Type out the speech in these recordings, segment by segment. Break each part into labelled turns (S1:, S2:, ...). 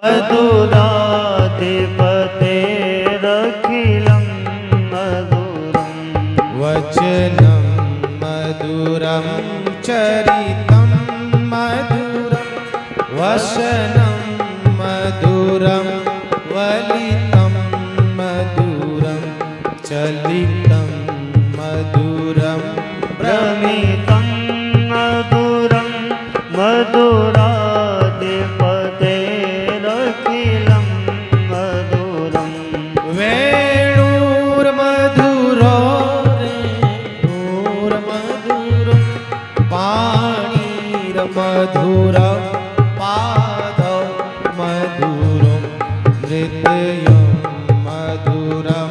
S1: मधुराधिपतेरखिलं मधुरम्
S2: वचनं मधुरं चरितं मधुरं वसनं मधुरं वलितं मधुरं चलितं मधुरं
S1: भ्रमितं मधुरं मधुराधिपतेरखिलं मधुरम्
S2: वेणुर्मधुरो रेणुर्मधुरं पाणिर्मधुरं पादौ मधुरं नृत्यं मधुरं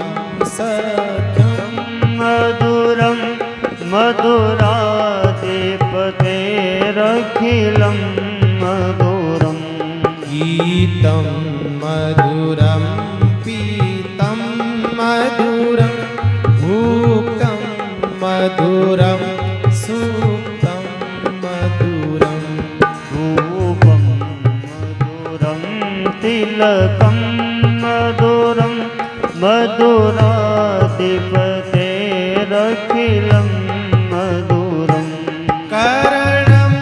S2: सख्यं
S1: मधुरं मधुराधिपतेरखिलं मधुरम्
S2: गीतं मधुरं पीतं मधुरं भुक्तं मधुरं सुप्तं मधुरं
S1: रूपं मधुरं तिलकं मधुरं मधुराधिपतेरखिलं मधुरम्
S2: करणं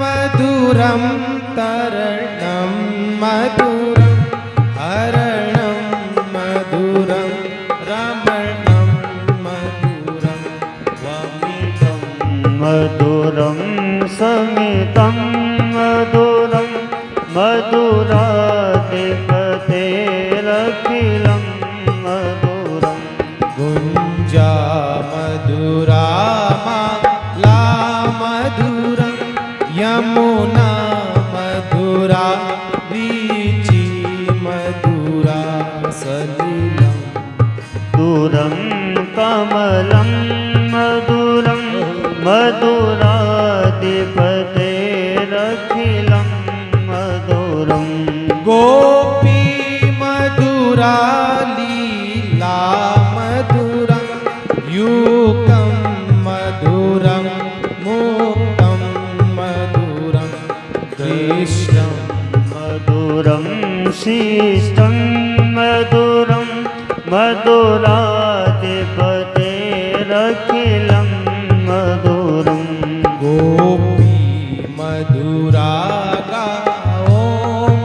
S2: मधुरं तरणं मधुरं हरणं मधुरं रमणं मधुरं वमितं
S1: मधुरं समितं मधुरं मधुराधिपतेरखिलं मधुरम्
S2: गुञ्जा मधुरा माला मधुरं यमुना मधुरा वीची मधुरा सलिलं
S1: दूरं कमलं मधुरं मधुराधिपतेरखिलं मधुरम्
S2: गोपी मधुरा लीला मधुरं युक्तं मधुरं मुक्तं मधुरं कृष्णं
S1: मधुरं शिष्टं मधुरं मधुराधिपतेरखिलं मधुरम्
S2: गोपी मधुरा गाओ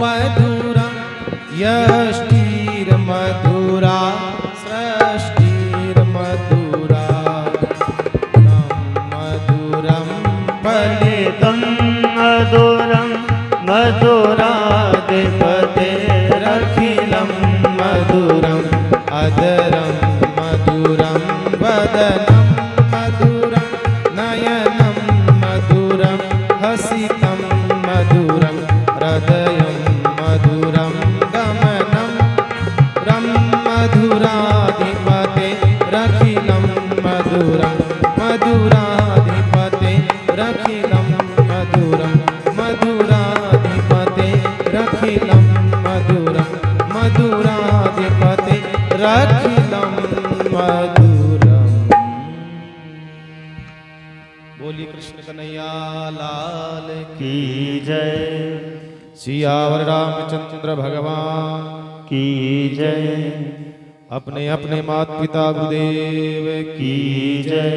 S2: मधुरं यष्टिर्मधुरा सृष्टिर्मधुरा मधुरं
S1: फलितं मधुरं मधुराधिपतेरखिलं
S2: मधुरम् अदरं मधुरं वदनं मधुरं नयनं मधुरं हसितं मधुरं हृदयं मधुरं गमनं रं मधुराधिपतेरखिलं मधुरं मधुराधिपतेरखिलं मधुरं मधुराधिपतेरखिलं मधुरं मधुराधिपतेरखिलं मधुरम्। बोली कृष्ण कन्हैया लाल
S1: की जय,
S2: सियावर रामचंद्र भगवान
S1: की जय,
S2: अपने अपने माता पिता गुरुदेव
S1: की जय।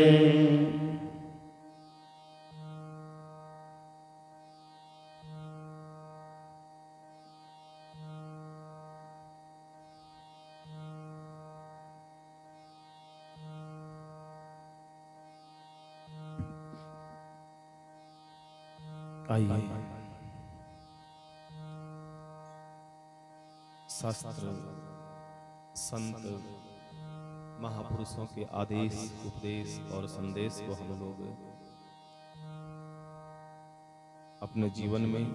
S2: आइए शास्त्र संत महापुरुषों के आदेश उपदेश और संदेश को हम लोग अपने जीवन में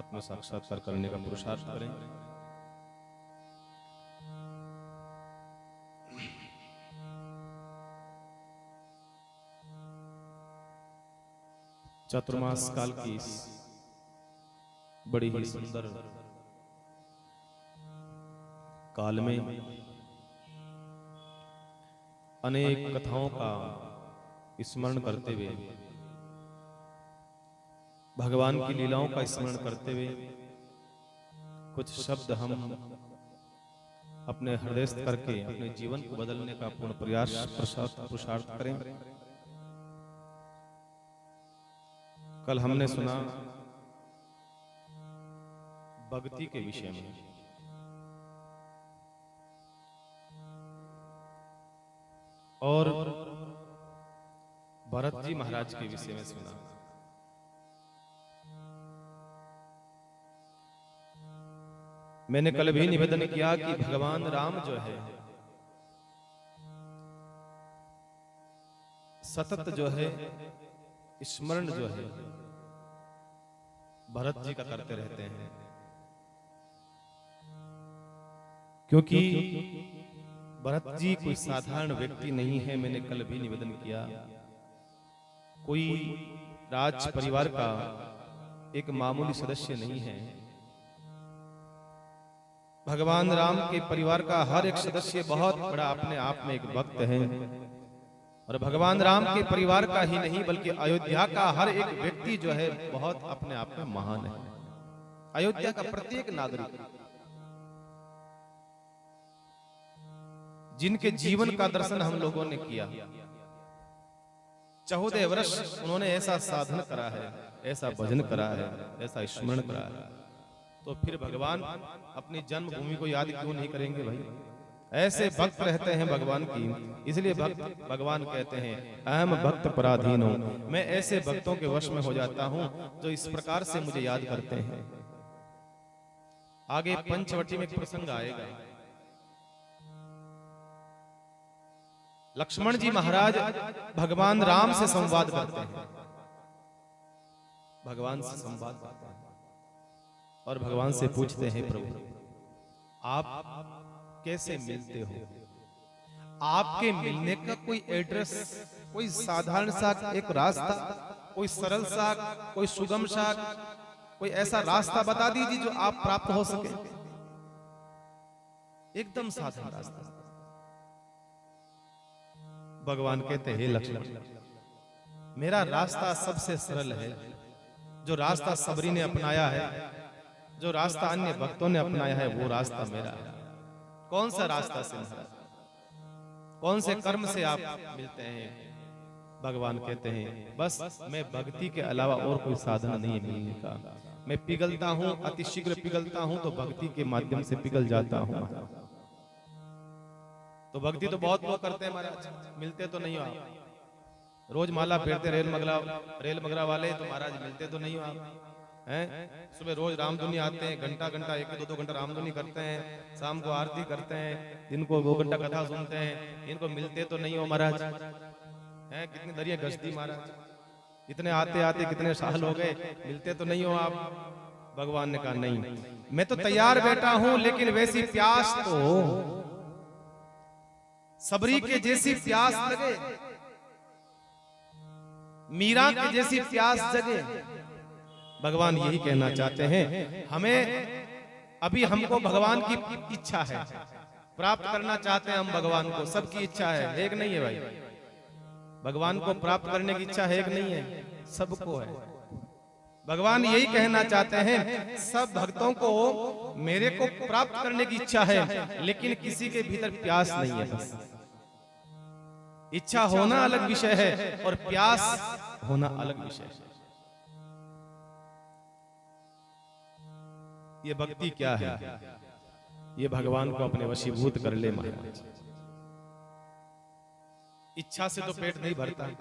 S2: आत्म साक्षात्कार करने का पुरुषार्थ करें। चतुर्मास काल की इस बड़ी ही सुंदर काल में अनेक कथाओं का स्मरण करते हुए, भगवान की लीलाओं का स्मरण करते हुए कुछ शब्द हम अपने हृदयस्थ करके अपने जीवन को बदलने का पूर्ण प्रयास पुरुषार्थ करें। कल हमने सुना भक्ति के विषय में, और भरत जी महाराज के विषय में सुना। मैंने कल भी निवेदन किया कि भगवान राम जो है सतत जो है स्मरण जो है भरत जी का करते रहते हैं, क्योंकि भरत जी कोई साधारण व्यक्ति नहीं है। मैंने कल भी निवेदन किया, कोई राज परिवार का एक मामूली सदस्य नहीं है। भगवान राम के परिवार का हर एक सदस्य बहुत बड़ा अपने आप में एक भक्त है, और भगवान राम के परिवार का ही नहीं बल्कि अयोध्या का हर एक व्यक्ति जो है बहुत अपने आप में महान है। अयोध्या का प्रत्येक नागरिक जिनके जीवन का दर्शन हम लोगों ने किया, 14 वर्ष उन्होंने ऐसा साधन करा है, ऐसा भजन करा है, ऐसा स्मरण करा है, तो फिर भगवान अपनी जन्मभूमि को याद क्यों नहीं करेंगे भाई? ऐसे भक्त रहते हैं भगवान की, इसलिए भक्त भगवान कहते हैं अहम भक्त पराधीन हूं। मैं ऐसे भक्तों के वश में हो जाता हूं जो इस प्रकार से मुझे याद करते हैं। आगे पंचवटी में एक प्रसंग आएगा। लक्ष्मण जी महाराज भगवान राम से संवाद करते हैं, भगवान से संवाद करते हैं और भगवान से पूछते हैं प्रभु आप कैसे मिलते हो? आपके मिलने का कोई एड्रेस, कोई साधारण सा एक रास्ता, कोई सरल सा, कोई सुगम सा, कोई ऐसा रास्ता बता दीजिए जो आप प्राप्त हो सके। एकदम साधारण रास्ता। भगवान कहते हैं लक्ष्मण, मेरा रास्ता सबसे सरल है। जो रास्ता सबरी ने अपनाया है, जो रास्ता अन्य भक्तों ने अपनाया है, वो रास्ता मेरा है। कौन सा रास्ता से, कौन से कर्म से आप मिलते हैं? भगवान कहते हैं बस मैं भक्ति के अलावा और कोई साधन नहीं है मिलने का। मैं पिघलता हूं, अति शीघ्र पिघलता हूं, तो भक्ति के माध्यम से पिघल जाता हूं। तो भक्ति तो बहुत लोग करते हैं महाराज, मिलते तो नहीं हो आप। रोज माला फेरते रेल मगरा वाले, तो महाराज मिलते तो नहीं हो आप हैं। सुबह रोज रामधुनी आते हैं, घंटा घंटा 1-2 घंटा रामधुनी करते हैं, शाम को आरती करते हैं, दिन को 2 घंटा कथा सुनते हैं, इनको मिलते तो नहीं हो महाराज हैं। कितनी दरिया गश्ती महाराज, इतने आते आते कितने साल हो गए, मिलते तो नहीं हो आप। भगवान ने कहा नहीं, मैं तो तैयार बैठा हूं, लेकिन वैसी प्यास तो सबरी के जैसी प्यास लगे, मीरा के जैसी प्यास जगे। भगवान यही कहना चाहते हैं, हमें अभी हमको भगवान की इच्छा है, प्राप्त करना चाहते हैं हम भगवान को। सबकी इच्छा है, एक नहीं है भाई। भगवान को प्राप्त करने की इच्छा है, एक नहीं है, सबको है। भगवान यही कहना चाहते हैं, सब भक्तों को मेरे को प्राप्त करने की इच्छा है, लेकिन किसी के भीतर प्यास नहीं है। बस इच्छा होना अलग विषय है और प्यास होना अलग विषय है। ये भक्ति क्या है? ये भगवान को अपने वशीभूत कर ले महाराज। इच्छा से तो पेट नहीं भरता है,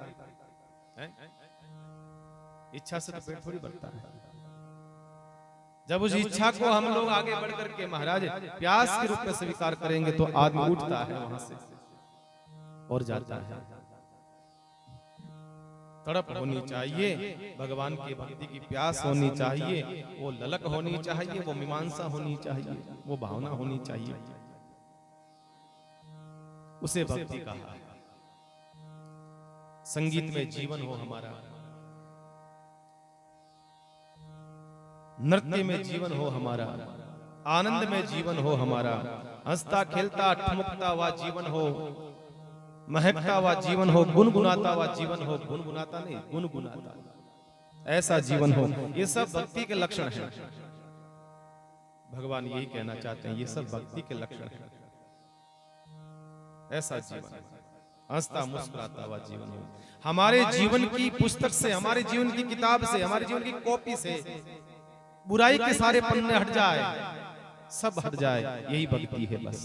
S2: इच्छा से तो पेट थोड़ी भरता है। जब उस इच्छा को हम लोग आगे बढ़ करके महाराज प्यास के रूप में स्वीकार करेंगे, तो आदमी उठता है वहां से और जाता है। तड़प होनी चाहिए, भगवान की भक्ति की प्यास होनी चाहिए, वो ललक होनी चाहिए, वो मीमांसा होनी चाहिए, वो भावना होनी चाहिए। उसे भक्ति कहा। संगीत में जीवन हो हमारा, नृत्य में जीवन हो हमारा, आनंद में जीवन हो हमारा, हंसता खेलता ठुमकता हुआ जीवन हो, महकता हुआ जीवन हो, गुनगुनाता हुआ जीवन हो। गुनगुनाता नहीं, गुनगुनाता, ऐसा जीवन हो। ये सब भक्ति के लक्षण हैं। भगवान यही कहना चाहते हैं, ये सब भक्ति के लक्षण है। ऐसा जीवन, हंसता मुस्कुराता हुआ जीवन हो। हमारे जीवन की पुस्तक से, हमारे जीवन की किताब से, हमारे जीवन की कॉपी से बुराई के सारे पन्ने हट जाए, सब हट जाए, यही भक्ति है बस।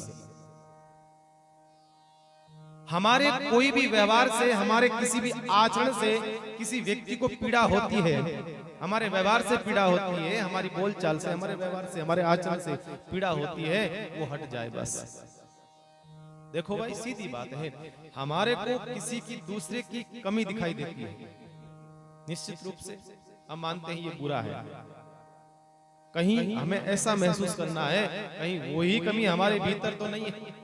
S2: हमारे कोई भी व्यवहार से, हमारे किसी भी आचरण से किसी व्यक्ति को पीड़ा होती है, हमारे व्यवहार से पीड़ा होती है, हमारी बोलचाल से, हमारे व्यवहार से, हमारे आचरण से पीड़ा होती है, वो हट जाए बस। देखो भाई, सीधी बात है, हमारे को किसी की, दूसरे की कमी दिखाई देती है, निश्चित रूप से हम मानते हैं ये बुरा है। कहीं हमें ऐसा महसूस करना है, कहीं वही कमी हमारे भीतर तो नहीं है,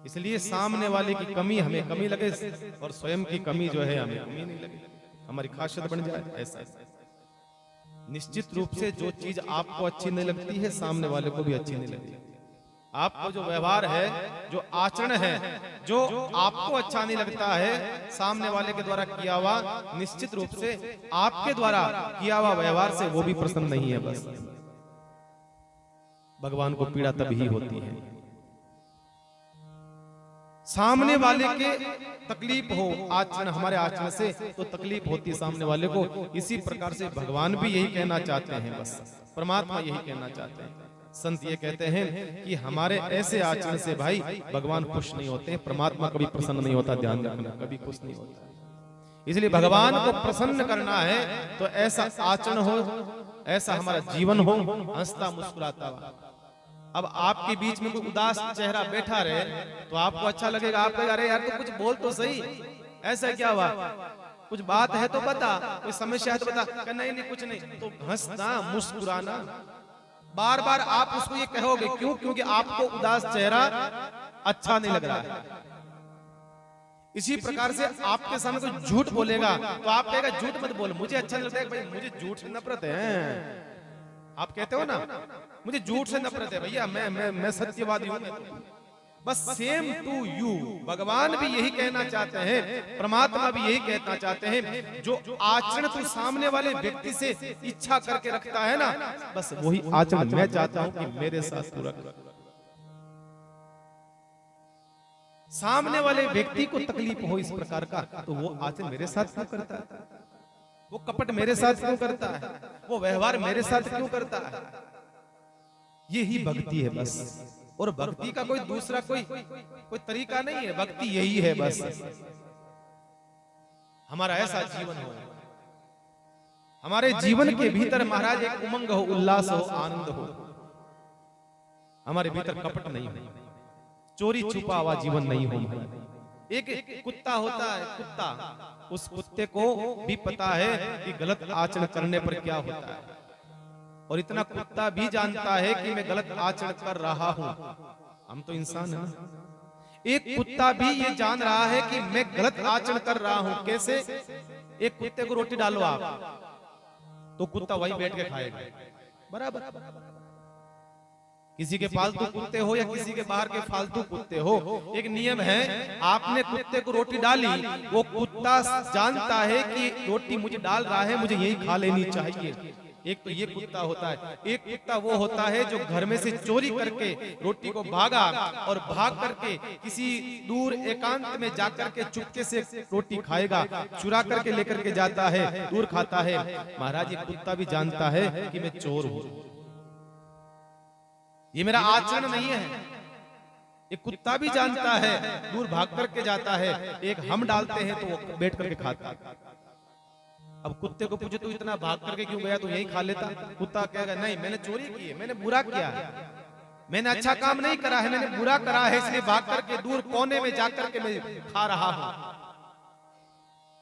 S2: इसलिए सामने वाले की कमी हमें कमी लगे और स्वयं की कमी जो है हमें कमी नहीं लगे, हमारी खासियत बन जाए। ऐसा निश्चित रूप से जो चीज आपको अच्छी नहीं लगती है, सामने वाले को भी अच्छी नहीं लगती। आपको जो व्यवहार है, जो आचरण है, जो आपको अच्छा नहीं लगता है, सामने वाले के द्वारा किया हुआ, निश्चित रूप से आपके द्वारा किया हुआ व्यवहार से वो भी प्रसन्न नहीं है बस। भगवान को पीड़ा तभी होती है, सामने वाले के तकलीफ हो आचरण, हमारे आचरण से तो तकलीफ होती है सामने वाले को। इसी प्रकार से भगवान भी यही कहना चाहते हैं बस, परमात्मा यही कहना चाहते हैं। संत ये कहते हैं कि हमारे ऐसे आचरण से भाई भगवान खुश नहीं होते, परमात्मा कभी प्रसन्न नहीं होता, ध्यान रखना, कभी खुश नहीं होता। इसलिए भगवान को प्रसन्न करना है तो ऐसा आचरण हो, ऐसा हमारा जीवन हो, हंसता मुस्कुराता हुआ। अब आपके बीच में कोई उदास चेहरा बैठा रहे तो आपको अच्छा लगेगा, आप कहेंगे अरे यार तो कुछ बोल तो सही, ऐसा क्या हुआ, कुछ बात है तो बता, कोई समस्या है तो बता, नहीं नहीं कुछ नहीं, तो हंसना मुस्कुराना। बार बार आप उसको ये कहोगे, क्यों? क्योंकि आपको उदास चेहरा अच्छा नहीं लग रहा है। इसी प्रकार से आपके सामने कोई झूठ बोलेगा तो आप कहेगा झूठ मत बोल, मुझे अच्छा नहीं लगता है, भाई मुझे झूठ से नफरत है। आप कहते हो ना, मुझे झूठ से नफरत है भैया, मैं सत्यवादी हूं। बस सेम टू यू भगवान भी यही कहना चाहते हैं, परमात्मा भी यही कहना चाहते हैं। जो आचरण तू सामने वाले व्यक्ति से इच्छा करके रखता है ना, बस वही आचरण मैं चाहता हूं कि मेरे साथ तू रख। सामने वाले व्यक्ति को तकलीफ हो इस प्रकार का, तो वो आचरण मेरे साथ क्यों करता है, वो कपट मेरे साथ क्यों करता है, वो व्यवहार मेरे साथ क्यों करता है। यही भक्ति है बस, और भक्ति का कोई दूसरा कोई तरीका नहीं है, भक्ति यही है बस। हमारा ऐसा जीवन हो, हमारे जीवन के भीतर महाराज एक उमंग हो, उल्लास हो, आनंद हो, हमारे भीतर कपट नहीं हो, चोरी छुपा हुआ जीवन नहीं हो। एक कुत्ता होता है, कुत्ता, उस कुत्ते को भी पता है कि गलत आचरण करने पर क्या होता है, और इतना कुत्ता भी जानता है कि मैं गलत आचरण कर रहा हूं। हम तो इंसान हैं ना। एक कुत्ता भी ये जान रहा है कि मैं गलत आचरण कर रहा हूं। कैसे? एक कुत्ते को रोटी डालो आप, तो कुत्ता वहीं बैठ के खाएगा, बराबर। किसी के पालतू कुत्ते हो या किसी के बाहर के फालतू कुत्ते हो, एक नियम है, आपने कुत्ते को रोटी डाली, वो कुत्ता जानता है कि रोटी मुझे डाल रहा है, मुझे यही खा लेनी चाहिए। एक तो ये कुत्ता होता है। एक कुत्ता वो होता है जो घर में से चोरी करके रोटी को भागा, और भाग करके किसी दूर एकांत में जाकर के चुपके से रोटी खाएगा, चुरा करके लेकर के जाता है, दूर खाता है। महाराज ये कुत्ता भी जानता है कि मैं चोर हूं, ये मेरा आचरण नहीं है। एक कुत्ता भी जानता है, दूर भाग करके जाता है। एक हम डालते हैं तो वो बैठ करके खाता है। अब कुत्ते को पूछे तू इतना भाग करके क्यों गया, तो यही खा लेता। कुत्ता कहेगा नहीं, मैंने चोरी की है, मैंने बुरा किया है, मैंने अच्छा काम नहीं करा है, मैंने बुरा करा है, इसलिए भाग करके दूर कोने में जाकर के मैं खा रहा हूं,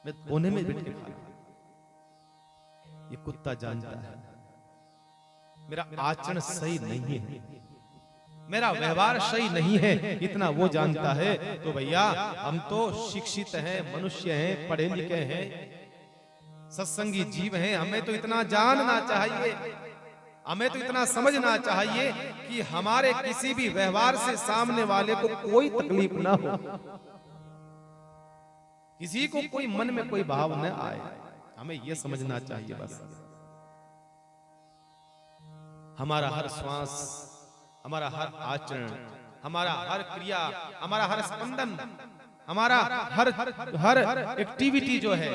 S2: मैं कोने में बैठ के खा रहा हूं। ये कुत्ता जानता है मेरा आचरण सही नहीं है, मेरा व्यवहार सही नहीं है, इतना वो जानता है। तो भैया हम तो शिक्षित हैं, मनुष्य हैं, पढ़े लिखे हैं, सत्संगी जीव हैं, हमें तो इतना जानना चाहिए, हमें तो इतना समझना चाहिए कि हमारे किसी भी व्यवहार से सामने वाले को कोई तकलीफ ना हो, किसी को कोई मन में कोई भाव न आए, हमें यह समझना चाहिए बस। हमारा हर श्वास, हमारा हर आचरण, हमारा हर क्रिया, हमारा हर स्पंदन, हमारा हर एक्टिविटी जो है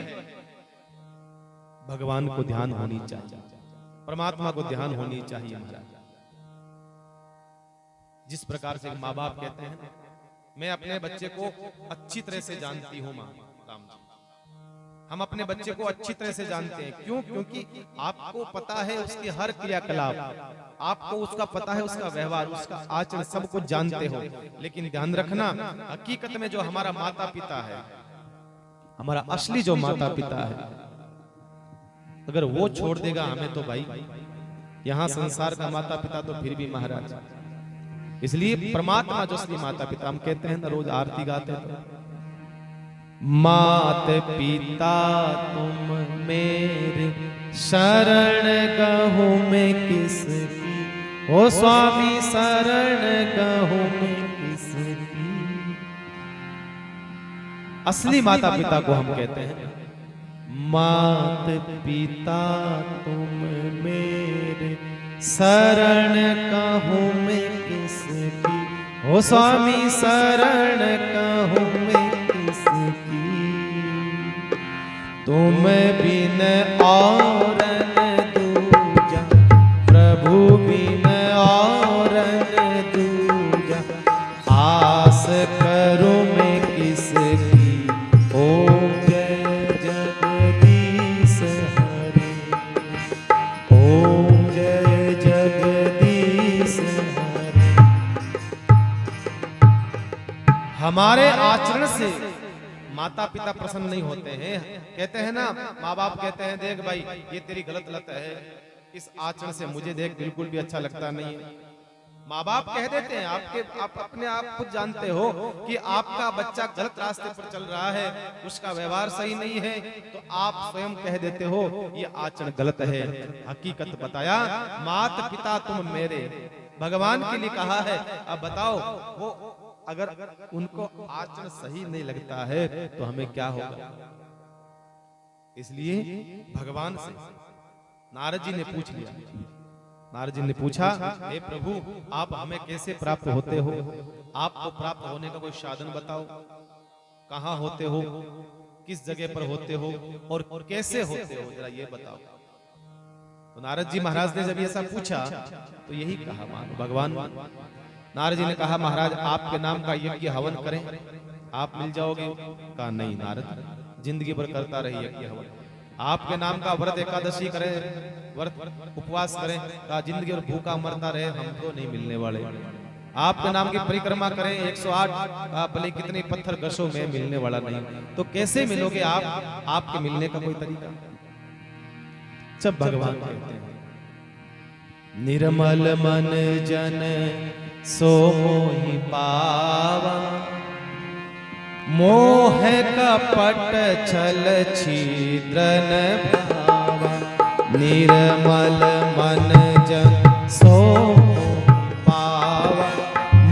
S2: भगवान को ध्यान होनी चाहिए, परमात्मा को ध्यान होनी चाहिए महाराज। जिस प्रकार से माँ बाप कहते हैं, मैं अपने बच्चे को अच्छी तरह से जानती हूँ माँ, राम जी, हम अपने बच्चे को अच्छी तरह से जानते हैं। क्यों? क्योंकि आपको पता है उसकी हर क्रियाकलाप, आपको उसका पता है उसका व्यवहार, उसका आचरण, सब कुछ जानते हो। लेकिन ध्यान रखना, हकीकत में जो हमारा माता पिता है, हमारा असली जो माता पिता है, अगर वो छोड़ देगा हमें तो भाई यहाँ संसार का माता पिता तो फिर भी महाराज। इसलिए परमात्मा जो असली माता पिता, हम कहते हैं ना रोज आरती गाते हैं, मात पिता तुम मेरे शरण गहूँ मैं किसकी, ओ स्वामी शरण गहूँ मैं किसकी। असली माता पिता को हम कहते हैं मात पिता तुम मेरे शरण कहूँ मैं किसकी, ओ स्वामी शरण कहूँ मैं किसकी। तुम बिन और दूजा, प्रभु बिन और दूजा, आस करूं मैं किसकी। ओम जय जगदीश हरे, ओम जय जगदीश हरे। हमारे आचरण से माता पिता प्रसन्न नहीं होते हैं। कहते हैं ना, माँ बाप कहते हैं देख भाई ये तेरी गलत लत है, इस आचरण से मुझे देख बिल्कुल भी अच्छा लगता नहीं है। माँ बाप कह देते हैं, आप अपने आप खुद जानते हो कि आपका बच्चा गलत रास्ते पर चल रहा है, उसका व्यवहार सही नहीं है, तो आप स्वयं कह देते हो ये आचरण गलत है। हकीकत बताया, मात पिता तुम मेरे, भगवान के लिए कहा है। अब बताओ वो अगर उनको आचरण सही नहीं लगता है तो हमें क्या होगा। इसलिए भगवान से नारद जी ने पूछ लिया, नारद जी ने पूछा, हे प्रभु आप हमें कैसे प्राप्त होते हो, आपको प्राप्त होने का कोई साधन बताओ, कहाँ होते हो, किस जगह पर होते हो और कैसे होते हो, जरा ये बताओ। तो नारद जी महाराज ने जब ऐसा पूछा तो यही कहा, भगवान नारद जी ने कहा महाराज आपके नाम का यज्ञ हवन करें, आप मिल जाओगे। कहा नहीं नारद, जिंदगी भर करता रहे यज्ञ हवन। आपके नाम का व्रत एकादशी करें, व्रत उपवास करें, कहा जिंदगी भर भूखा मरता रहे, हमको नहीं मिलने वाले। आपके नाम की परिक्रमा करें 108, भले कितने पत्थर घसो में मिलने वाला नहीं। तो कैसे मिलोगे आप, आपके मिलने का कोई तरीका। सब भगवान कहते हैं निर्मल मन जन सो मोहि पावा, मोह कपट छल छिद्र न भावा। निर्मल मन जन सो मोहि पावा,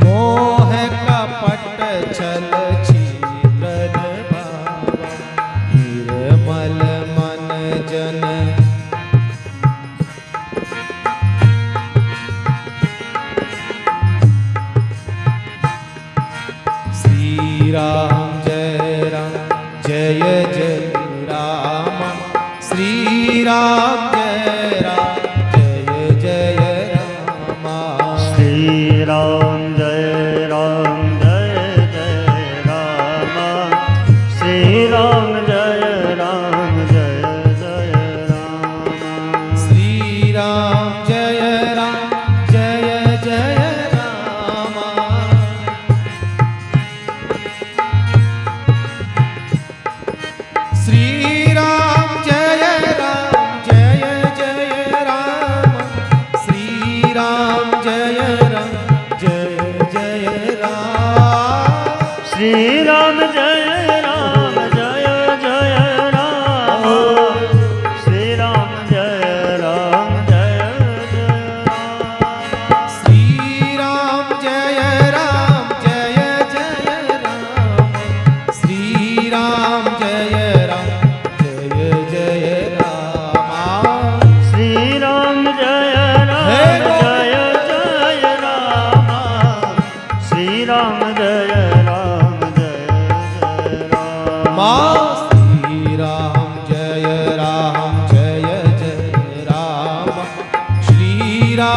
S2: मोह कपट छल छिद्र न भावा। निर्मल मन जन राम जय जय राम, श्री राम जय जय राम,
S1: श्री राम जय जय राम, श्री राम जय जय राम,
S2: श्री राम जय जय राम। श्री राम जय जय राम, श्री राम जय जय राम,
S1: श्री राम जय जय राम, श्री राम जय जय राम,
S2: श्री राम जय जय राम, श्री राम जय जय राम,
S1: श्री राम जय
S2: हे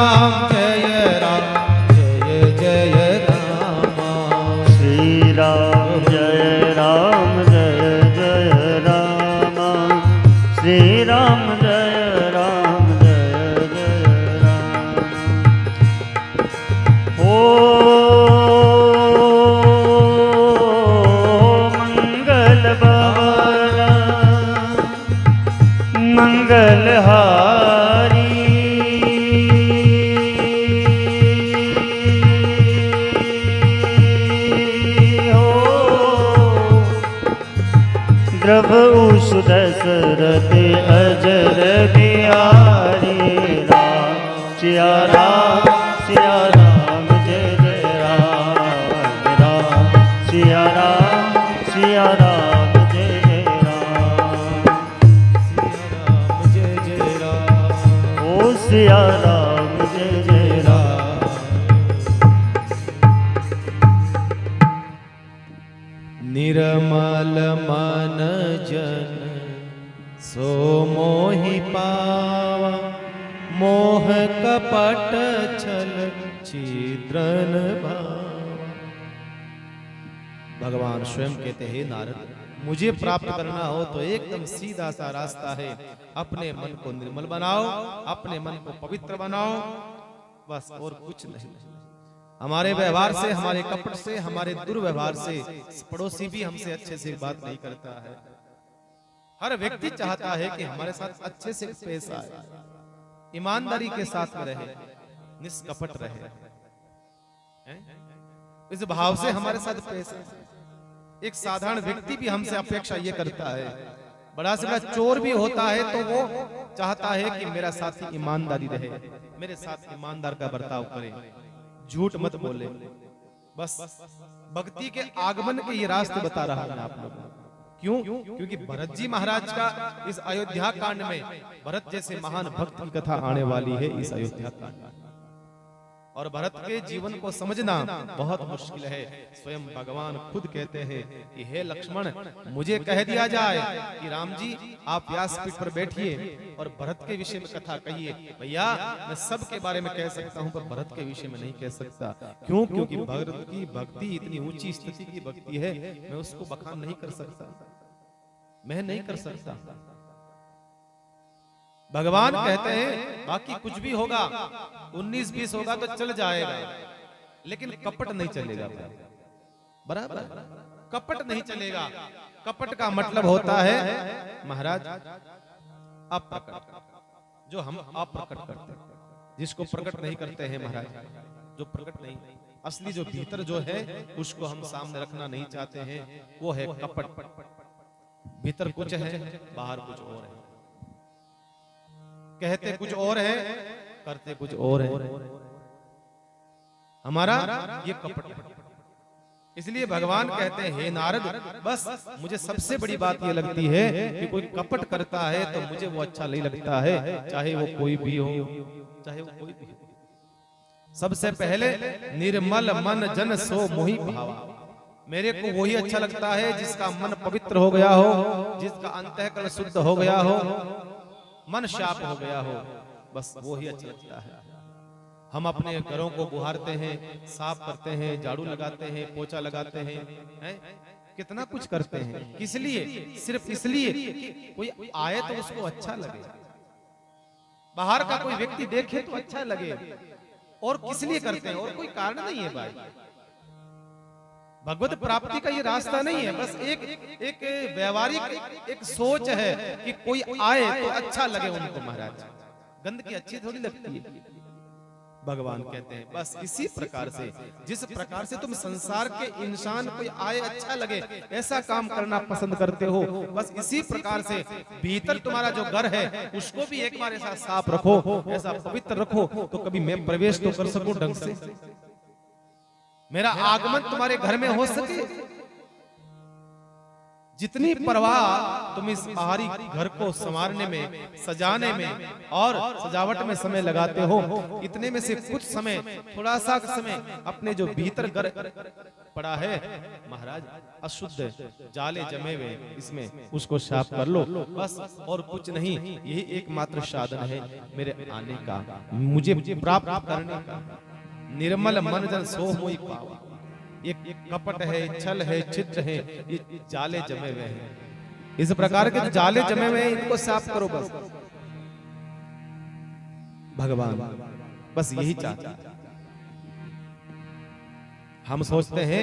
S2: राम जय जय राम।
S1: श्री राम जय जय राम। श्री राम जय जय राम। मंगल भवन मंगलहारी द्रवउष दशरथ अजर बिहारी राम सिया राम जय जय राम राम सिया राम जय जय राम ओ सिया राम जय जय राम।
S2: निर्मल मन जन सो मोहि पावा, मोह कपट छल छिद्रन भावा। भगवान स्वयं कहते हैं नारद, मुझे प्राप्त करना हो तो एकदम सीधा सा रास्ता है। अपने मन को निर्मल बनाओ, अपने मन को पवित्र बनाओ, बस और कुछ नहीं। हमारे व्यवहार से, हमारे कपट से, हमारे दुर्व्यवहार से पड़ोसी भी हमसे अच्छे से बात नहीं करता है। हर व्यक्ति चाहता है कि हमारे साथ अच्छे से पेश आए, ईमानदारी के साथ रहे, निष्कपट रहे। इस भाव से हमारे साथ पेश आए। एक साधारण व्यक्ति भी हमसे अपेक्षा ये करता है। बड़ा से बड़ा चोर भी होता है तो वो चाहता है कि मेरा साथी ईमानदारी रहे, मेरे साथ ईमानदार का बर्ताव करे, झूठ मत बोले। बस भक्ति के आगमन के ये रास्ते बता रहा है आप लोगों को। क्यों? क्योंकि भरत जी महाराज का इस अयोध्या कांड में, भरत जैसे महान भक्त की कथा आने वाली है इस अयोध्या कांड में। और भरत के जीवन को समझना बहुत मुश्किल है। स्वयं भगवान खुद कहते हैं कि हे लक्ष्मण, मुझे कह दिया जाए कि राम जी आप व्यासपीठ पर बैठिए और भरत के विषय में कथा कहिए, भैया मैं सब के बारे में कह सकता हूं पर भरत के विषय में नहीं कह सकता। क्यों? क्योंकि भरत की भक्ति इतनी ऊंची स्थिति की भक्ति है, मैं उसको बखान नहीं कर सकता, मैं नहीं कर सकता। भगवान कहते हैं बाकी कुछ भी होगा, 19-20 होगा तो चल जाएगा, लेकिन कपट नहीं चलेगा। बराबर, कपट नहीं चलेगा। कपट का मतलब होता है महाराज अप्रकट, जो हम अप्रकट करते हैं, जिसको प्रकट नहीं करते हैं महाराज, जो प्रकट नहीं, असली जो भीतर जो है उसको हम सामने रखना नहीं चाहते हैं, वो है कपट। भीतर कुछ है, बाहर कुछ और है, कहते कुछ और है, करते कुछ और है। हमारा ये कपट है। इसलिए भगवान कहते हैं हे नारद, बस मुझे सबसे बड़ी बात ये लगती है कि कोई कपट करता है तो मुझे वो अच्छा नहीं लगता है, चाहे वो कोई भी हो, चाहे वो कोई भी हो। सबसे पहले निर्मल मन जन सो मोहि भावा। मेरे को वही अच्छा लगता है जिसका मन पवित्र हो गया हो, जिसका अंतःकरण शुद्ध हो गया हो, मन शाप हो गया हो, बस वो ही अच्छा लगता है। हम अपने घरों को बुहारते हैं, साफ करते हैं, झाड़ू लगाते हैं, पोछा लगाते हैं, कितना कुछ करते हैं। किस लिए? सिर्फ इसलिए कि कोई आए तो उसको अच्छा लगे, बाहर का कोई व्यक्ति देखे तो अच्छा लगे। और किस लिए करते हैं? और कोई कारण नहीं है भाई। भगवत प्राप्ति का ये रास्ता नहीं है, बस एक व्यवहारिक एक सोच है कि कोई आए तो अच्छा लगे उनको। महाराज गंदगी अच्छी थोड़ी लगती है। भगवान कहते हैं बस इसी प्रकार से, जिस प्रकार से तुम संसार के इंसान कोई आए अच्छा लगे ऐसा काम करना पसंद करते हो, बस इसी प्रकार से भीतर तुम्हारा जो घर है उसको भी एक बार ऐसा साफ रखो, ऐसा पवित्र रखो, तो कभी मैं प्रवेश तो कर सकूं ढंग से, मेरा आगमन तुम्हारे घर में हो सके। जितनी परवाह तुम इस बाहरी घर को संवारने में, सजाने में और सजावट में समय लगाते हो, इतने में से कुछ समय, थोड़ा सा समय अपने जो भीतर घर पड़ा है महाराज अशुद्ध जाले जमे हुए, इसमें उसको साफ कर लो बस, और कुछ नहीं। यही एकमात्र साधन है मेरे आने का, मुझे प्राप्त करने का। निर्मल मन जन सो मोहि पावा। ये कपट है, छल है, छिद्र है, ये जाले जमे हुए हैं। इस प्रकार के जाले जमे हुए हैं, इनको साफ करो बस। भगवान बस यही चाहता है। हम सोचते हैं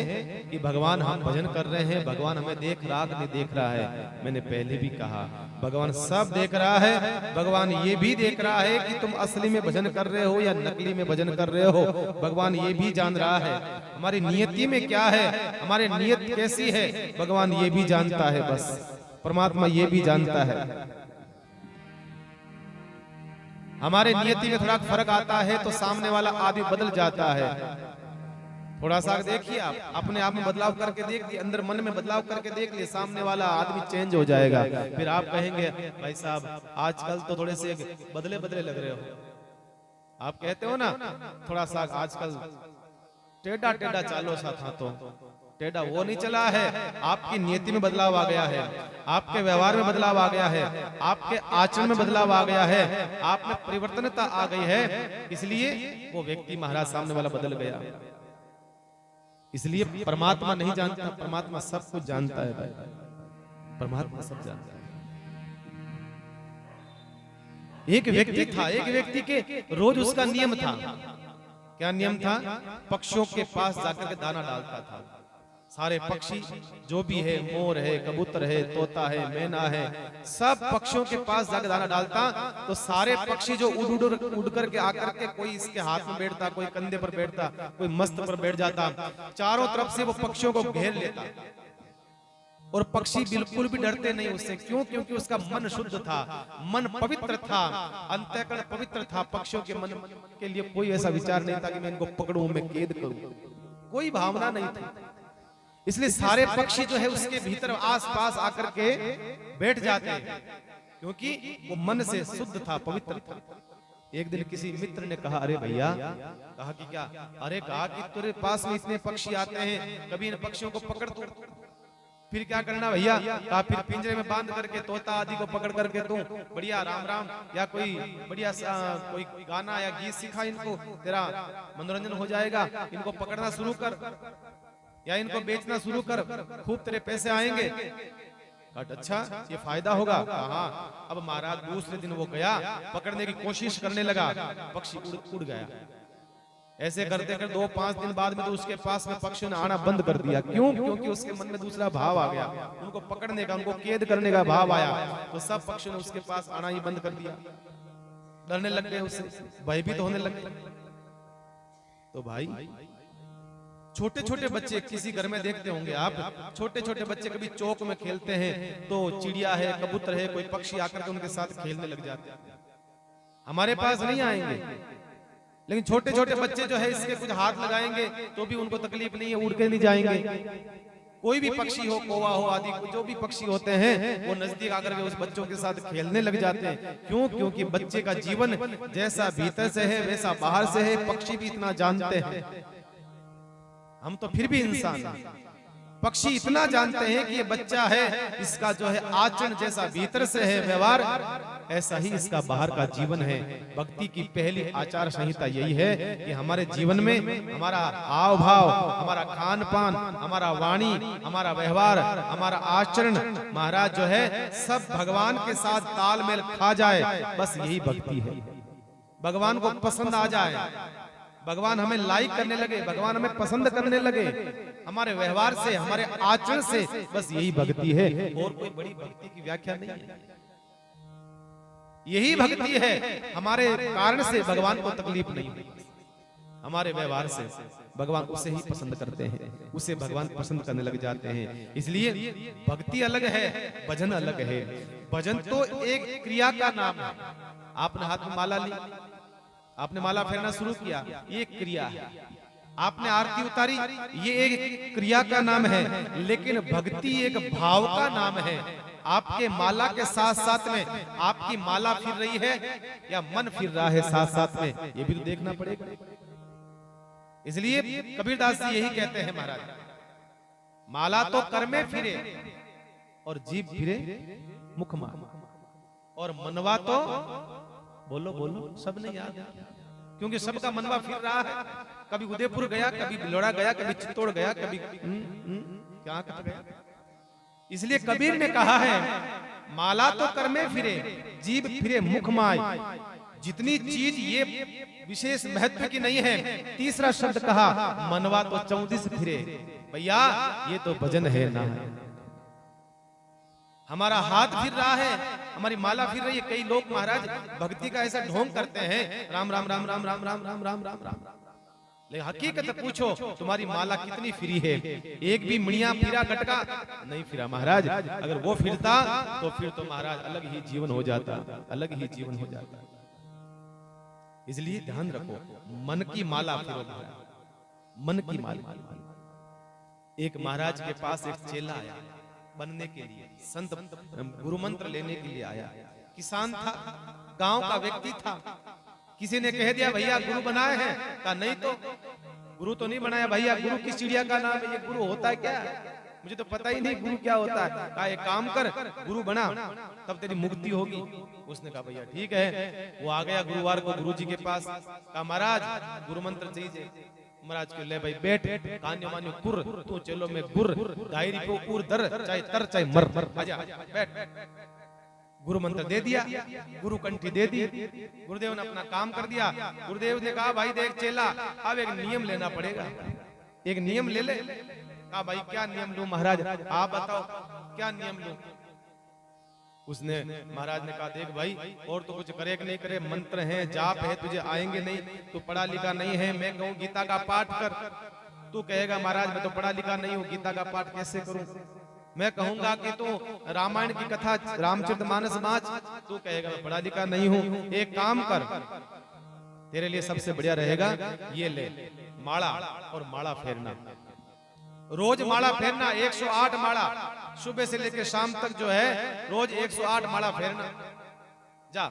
S2: कि भगवान हम भजन कर रहे हैं, भगवान हमें देख रहा कि नहीं देख रहा है। मैंने पहले भी कहा भगवान सब देख रहा है। भगवान ये भी देख रहा है कि तुम असली में भजन कर रहे हो या नकली में भजन कर रहे हो। भगवान ये भी जान रहा है हमारी नियति में क्या है, हमारी नियत कैसी है, भगवान ये भी जानता है। बस परमात्मा ये भी जानता है। हमारे नियति में थोड़ा फर्क आता है तो सामने वाला आदमी बदल जाता है। थोड़ा सा देखिए, आप अपने आप में बदलाव करके देखिए, अंदर मन में बदलाव करके देख लिए, सामने वाला आदमी चेंज हो जाएगा। फिर आप कहेंगे भाई साहब आजकल तो थोड़े से बदले बदले लग रहे हो। आप कहते हो ना थोड़ा सा आजकल टेढ़ा टेढ़ा चालो सा था, तो टेढ़ा वो नहीं चला है, आपकी नियति में बदलाव आ गया है, आपके व्यवहार में बदलाव आ गया है, आपके आचरण में बदलाव आ गया है, आप में परिवर्तनता आ गई है। इसलिए वो व्यक्ति महाराज सामने वाला बदल गया। इसलिए परमात्मा नहीं जानता, परमात्मा सब कुछ जानता है भाई, परमात्मा सब जानता है। एक व्यक्ति था, एक व्यक्ति के रोज उसका नियम था। क्या नियम था? पक्षियों के पास जाकर के दाना डालता था। सारे पक्षी जो भी है, मोर है, कबूतर है, तोता है, मैना है, सब पक्षियों के पास जाकर दाना डालता। तो सारे पक्षी जो उड़ करके आकर के, कोई इसके हाथ में बैठता, कोई कंधे पर बैठता, कोई मस्त पर बैठ जाता, चारों तरफ से वो पक्षियों को घेर लेता। और पक्षी बिल्कुल भी डरते नहीं उससे। क्यों? क्योंकि उसका मन शुद्ध था, मन पवित्र था, अंतःकरण पवित्र था। पक्षियों के मन के लिए कोई ऐसा विचार नहीं था कि मैं इनको पकड़ूं, मैं कैद करूं, कोई भावना नहीं थी। इसलिए सारे पक्षी जो है उसके भीतर आस-पास आकर के बैठ जाते हैं, क्योंकि वो मन से शुद्ध था, पवित्र था। एक दिन किसी मित्र ने कहा, अरे भैया, कहा कि क्या? अरे कहा कि तेरे पास में इतने पक्षी आते हैं, कभी इन पक्षियों को पकड़ तू। फिर क्या करना भैया? कहा फिर पिंजरे में बांध करके तोता आदि को पकड़ करके तू बढ़िया राम राम या कोई बढ़िया कोई गाना या गीत सिखा इनको, तेरा मनोरंजन हो जाएगा। इनको पकड़ना शुरू कर या इनको बेचना शुरू कर, खूब तेरे पैसे आएंगे। अच्छा, ये फायदा होगा। हाँ। अब महाराज दूसरे दिन वो गया, पकड़ने की कोशिश करने लगा, पक्षी उड़ गया। ऐसे करते कर 2-5 दिन बाद में तो उसके पास में पक्षियों ने आना बंद कर दिया। क्यों? क्योंकि उसके मन में दूसरा भाव आ गया, उनको पकड़ने का, उनको कैद करने का भाव आया। तो सब पक्षियों ने उसके पास आना ही बंद कर दिया, डरने लग गए, उससे भयभीत होने लग गए। तो भाई छोटे छोटे बच्चे किसी घर में देखते होंगे आप, छोटे छोटे बच्चे कभी चौक में खेलते हैं तो चिड़िया है, कबूतर है, कोई पक्षी आकर के उनके साथ खेलने लग जाते हैं। हमारे पास नहीं आएंगे, लेकिन छोटे छोटे बच्चे जो है इसके कुछ हाथ लगाएंगे तो भी उनको तकलीफ नहीं है, उड़ के नहीं जाएंगे। कोई भी पक्षी हो, कौवा हो आदि, जो भी पक्षी होते हैं वो नजदीक आकर के उस बच्चों के साथ खेलने लग जाते हैं। क्यों? क्योंकि बच्चे का जीवन जैसा भीतर से है वैसा बाहर से है। पक्षी भी इतना जानते हैं, हम तो फिर भी इंसान हैं। पक्षी इतना जानते हैं कि ये बच्चा है, इसका जो है आचरण जैसा भीतर से है व्यवहार, ऐसा ही इसका बाहर का जीवन है। भक्ति की पहली आचार संहिता यही है कि हमारे जीवन में हमारा हाव भाव, हमारा खान पान, हमारा वाणी, हमारा व्यवहार, हमारा आचरण महाराज जो है सब भगवान के साथ तालमेल खा जाए। बस यही भक्ति है। भगवान को पसंद आ जाए, भगवान हमें लाइक करने लगे, भगवान हमें पसंद करने लगे हमारे व्यवहार से, हमारे आचरण से, बस यही भक्ति है। और कोई बड़ी भक्ति की व्याख्या नहीं है। यही भक्ति है। हमारे कारण से भगवान को तकलीफ नहीं, हमारे व्यवहार से भगवान उसे ही पसंद करते हैं, उसे भगवान पसंद करने लग जाते हैं। इसलिए भक्ति अलग है, भजन अलग है। भजन तो एक क्रिया का नाम है। आपने हाथ में माला ली, आपने माला फेरना शुरू किया, ये क्रिया है। आपने आरती उतारी, ये एक क्रिया का नाम है, लेकिन भक्ति एक भाव का नाम है। आपके माला के साथ साथ में आपकी माला फिर रही है या मन फिर रहा है साथ साथ में, ये भी तो देखना पड़ेगा। इसलिए कबीरदास जी यही कहते हैं महाराज, माला तो कर में फिरे और जीभ फिरे मुख मार, और मनवा तो बोलो बोलो सब नहीं याद है, क्योंकि सबका मनवा फिर रहा है। कभी उदयपुर गया, कभी भिलोड़ा गया, कभी चित्तौड़ गया, कभी क्या कहाँ गया। इसलिए कबीर ने कहा है, माला तो कर में फिरे, जीभ फिरे मुख माय। जितनी चीज ये विशेष महत्व की नहीं है, तीसरा शब्द कहा, मनवा तो 34 फिरे। भैया ये तो भजन है ना, हमारा हाथ फिर रहा है, हमारी माला फिर रही है। कई लोग महाराज भक्ति का ऐसा ढोंग करते हैं, राम राम राम राम राम राम राम राम राम राम, लेकिन हकीकत पूछो तुम्हारी माला कितनी फिरी है? एक भी मियां फिरा गटका नहीं फिरा महाराज। अगर वो फिरता तो फिर तो महाराज अलग ही जीवन हो जाता, अलग ही जीवन हो जाता। इसलिए ध्यान रखो, मन की माला फिरो महाराज, मन की माला। एक महाराज के पास एक चेला आया बनने के लिए, संत गुरु मंत्र लेने के लिए आया। किसान था, गांव का व्यक्ति था। किसी ने कह दिया भैया गुरु बनाए हैं, कहा नहीं तो गुरु तो नहीं बनाया भैया, गुरु किस चिड़िया का नाम है, ये गुरु होता है क्या? मुझे तो पता ही नहीं गुरु क्या होता है। कहा एक काम कर, गुरु बना तब तेरी मुक्ति होगी। उसने कहा भैया ठीक है। वो आ गया गुरुवार को गुरु जी के पास, कहा महाराज गुरु मंत्र चाहिए। महाराज के ले भाई बैठ, कान्यो मान्यो कुर, तू चलो मैं गुर, दायरी को उर दर, चाहे तर चाहे मर, आजा बैठ। गुरु मंत्र दे दिया, गुरु कंठी दे दी। गुरुदेव ने अपना काम कर दिया। गुरुदेव ने कहा भाई देख चेला, अब एक नियम लेना पड़ेगा, एक नियम ले ले। कहा भाई क्या नियम लूं महाराज, आप बताओ क्या नियम लूं? उसने महाराज ने कहा देख भाई और तो कुछ करे कि नहीं करे, मंत्र है जाप है, तुझे आएंगे नहीं, तू पढ़ा लिखा नहीं है। मैं कहूँ गीता का पाठ कर, तू कहेगा महाराज मैं तो पढ़ा लिखा नहीं हूँ, गीता का पाठ कैसे करूं? मैं कहूंगा कि तू रामायण की कथा रामचरितमानस वाच, तू कहेगा मैं पढ़ा लिखा नहीं हूं। एक काम कर, तेरे लिए सबसे बढ़िया रहेगा ये ले माला, और माला फेरना, रोज माला फेरना, 108 माला सुबह से लेकर शाम तक जो है रोज 108 माला फेरना जा।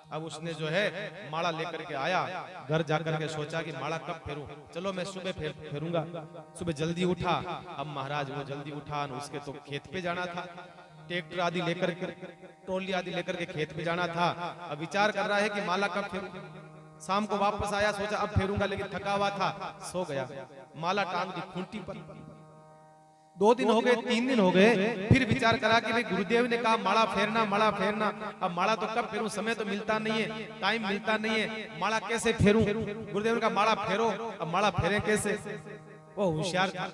S2: अब उसने जो है माला लेकर के आया, घर जाकर के सोचा कि माला कब फेरूं, चलो मैं सुबह फेरूंगा। सुबह जल्दी उठा। अब महाराज वो जल्दी उठा, उसके तो खेत पे जाना था, ट्रैक्टर आदि लेकर के, ट्रॉली आदि लेकर के खेत पे जाना था। अब विचार कर रहा है कि माला कब फेरूं। शाम को वापस आया, सोचा अब फेरूंगा, लेकिन थका हुआ था, सो गया। माला टांग दी खूंटी पर। 2 दिन हो गए, 3 दिन हो गए, फिर विचार करा कि भाई गुरुदेव ने कहा माला फेरना, माला फेरना। अब माला तो कब फेरूं, समय तो मिलता नहीं है, टाइम मिलता नहीं है, माला कैसे फेरूं? गुरुदेव ने कहा माला फेरो। अब माला फेरे कैसे? वो होशियार था,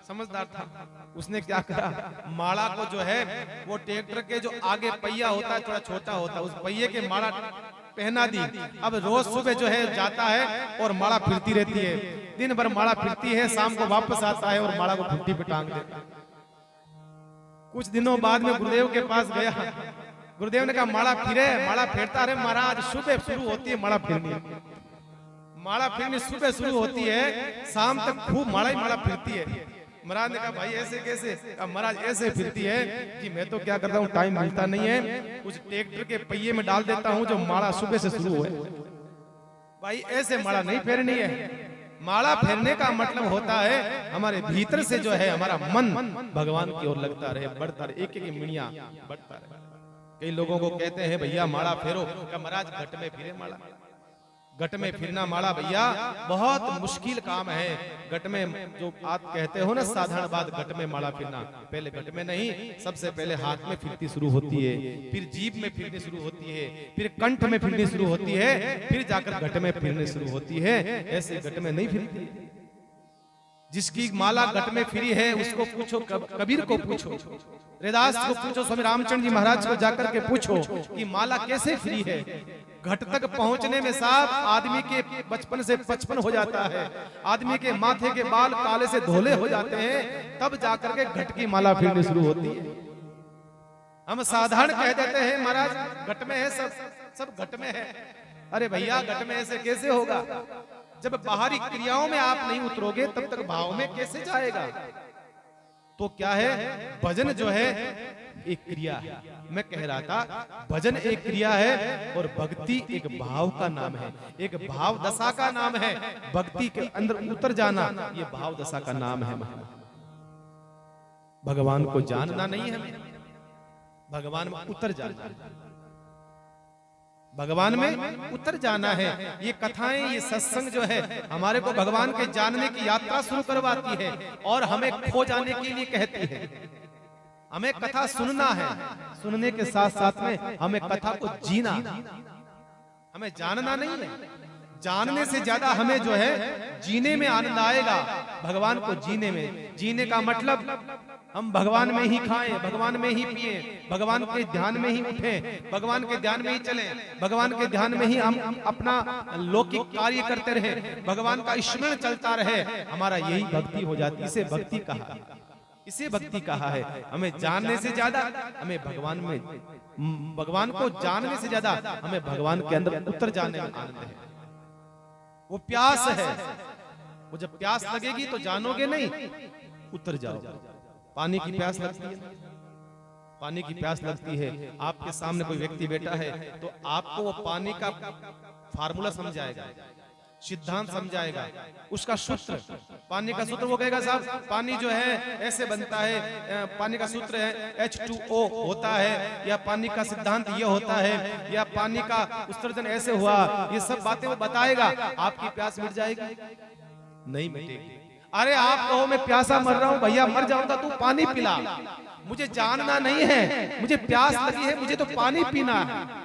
S2: समझदार था। उसने क्या करा, माला को जो है वो ट्रैक्टर के जो आगे पहिया होता है थोड़ा छोटा होता है, उस पहिए के माला पहना दी। अब रोज सुबह जो है जाता है और माला फिरती रहती है, दिन भर माला फिरती है, शाम को वापस आता है और माला को खूंटी पे टांग देता है। कुछ दिनों बाद में गुरुदेव के पास गया, गुरुदेव ने कहा माला फिरे, माला फेरता रहे महाराज। सुबह शुरू होती है माला फिरनी, माला फिरनी सुबह शुरू होती है, शाम तक खूब माला ही माला फिरती है। महाराज ने कहा भाई ऐसे कैसे? अब महाराज ऐसे फिरती है कि मैं तो क्या करता हूँ, टाइम मिलता नहीं है, उस ट्रैक्टर के पहिए में डाल देता हूँ जो माला सुबह से शुरू हुए। भाई ऐसे माला नहीं फेरनी है। माला फेरने का मतलब होता है हमारे भीतर से जो है हमारा मन भगवान की ओर लगता रहे, बढ़ता रहे, एक एक मिनिया बढ़ता रहे। कई लोगों को कहते हैं भैया माला फेरो, क्या महाराज घट में फिरे माला? घट में फिरना माला भैया बहुत मुश्किल काम है। घट में जो आप कहते हो ना साधारण बात, घट में माला फिरना, पहले घट में नहीं, सबसे पहले हाथ में फिरती शुरू होती है, फिर जीभ में फिरनी शुरू होती है, फिर कंठ में फिरनी शुरू होती है, फिर जाकर घट में फिरनी शुरू होती है। ऐसे घट में नहीं फिरती। जिसकी माला घट में फिरी है उसको पूछो, कबीर को पूछो, रैदास को पूछो, स्वामी रामचंद्र जी महाराज को जाकर के पूछो कि माला कैसे फ्री है। घट तक पहुंचने में साहब आदमी के बचपन से 55 हो जाता है, आदमी के माथे के बाल काले से धोले हो जाते हैं, तब जाकर के घट की माला फिरनी शुरू होती है। हम साधारण कह देते हैं महाराज घट में है, सब घट में है। अरे भैया घट में ऐसे कैसे होगा? जब बाहरी क्रियाओं में आप नहीं उतरोगे तब तक भाव में कैसे जाएगा? तो क्या है, भजन जो है एक क्रिया है। मैं कह रहा था भजन एक क्रिया है और भक्ति एक भाव का नाम है, एक भाव दशा का नाम है। भक्ति के अंदर उतर जाना ये भाव दशा का नाम है। भगवान को जानना नहीं है, भगवान में उतर जाना, भगवान में उतर जाना है। ये कथाएं, ये सत्संग जो है हमारे को भगवान के जानने की यात्रा शुरू करवाती है और हमें खो जाने के लिए कहती है। हमें कथा सुनना है, सुनने के साथ साथ में हमें कथा को जीना, हमें जानना नहीं है। जानने से ज्यादा हमें जो है जीने में आनंद आएगा, भगवान को जीने में। जीने का मतलब हम भगवान में ही खाएं, भगवान में ही पिए, भगवान के ध्यान में ही उठें, भगवान के ध्यान में ही चलें, भगवान के ध्यान में ही हम अपना लौकिक कार्य करते रहे, भगवान का स्मरण चलता रहे। हमारा यही भक्ति हो जाती है। इसे भक्ति कहा, इसे भक्ति कहा है। हमें जानने से ज्यादा हमें भगवान में, भगवान को जानने से ज्यादा हमें भगवान के अंदर उतर जाने में आनंद है। वो प्यास है, वो जब प्यास लगेगी तो जानोगे नहीं, उतर जाओ। पानी की प्यास लगती है, पानी की प्यास लगती है। आपके सामने कोई व्यक्ति बैठा है तो आपको वो पानी का फार्मूला समझाएगा, सिद्धांत समझाएगा, उसका सूत्र, पानी का सूत्र। वो कहेगा साहब पानी जो है ऐसे बनता है, पानी का सूत्र है H2O होता है, या पानी का सिद्धांत ये होता है, या पानी का उत्सर्जन ऐसे हुआ। ये सब बातें वो बताएगा। आपकी प्यास मिट जाएगी? नहीं मिटेगी। अरे आप कहो मैं प्यासा मर रहा हूं, भैया मर जाऊंगा, तू पानी पिला। मुझे जानना नहीं है, मुझे प्यास लगी है, मुझे तो पानी पीना है।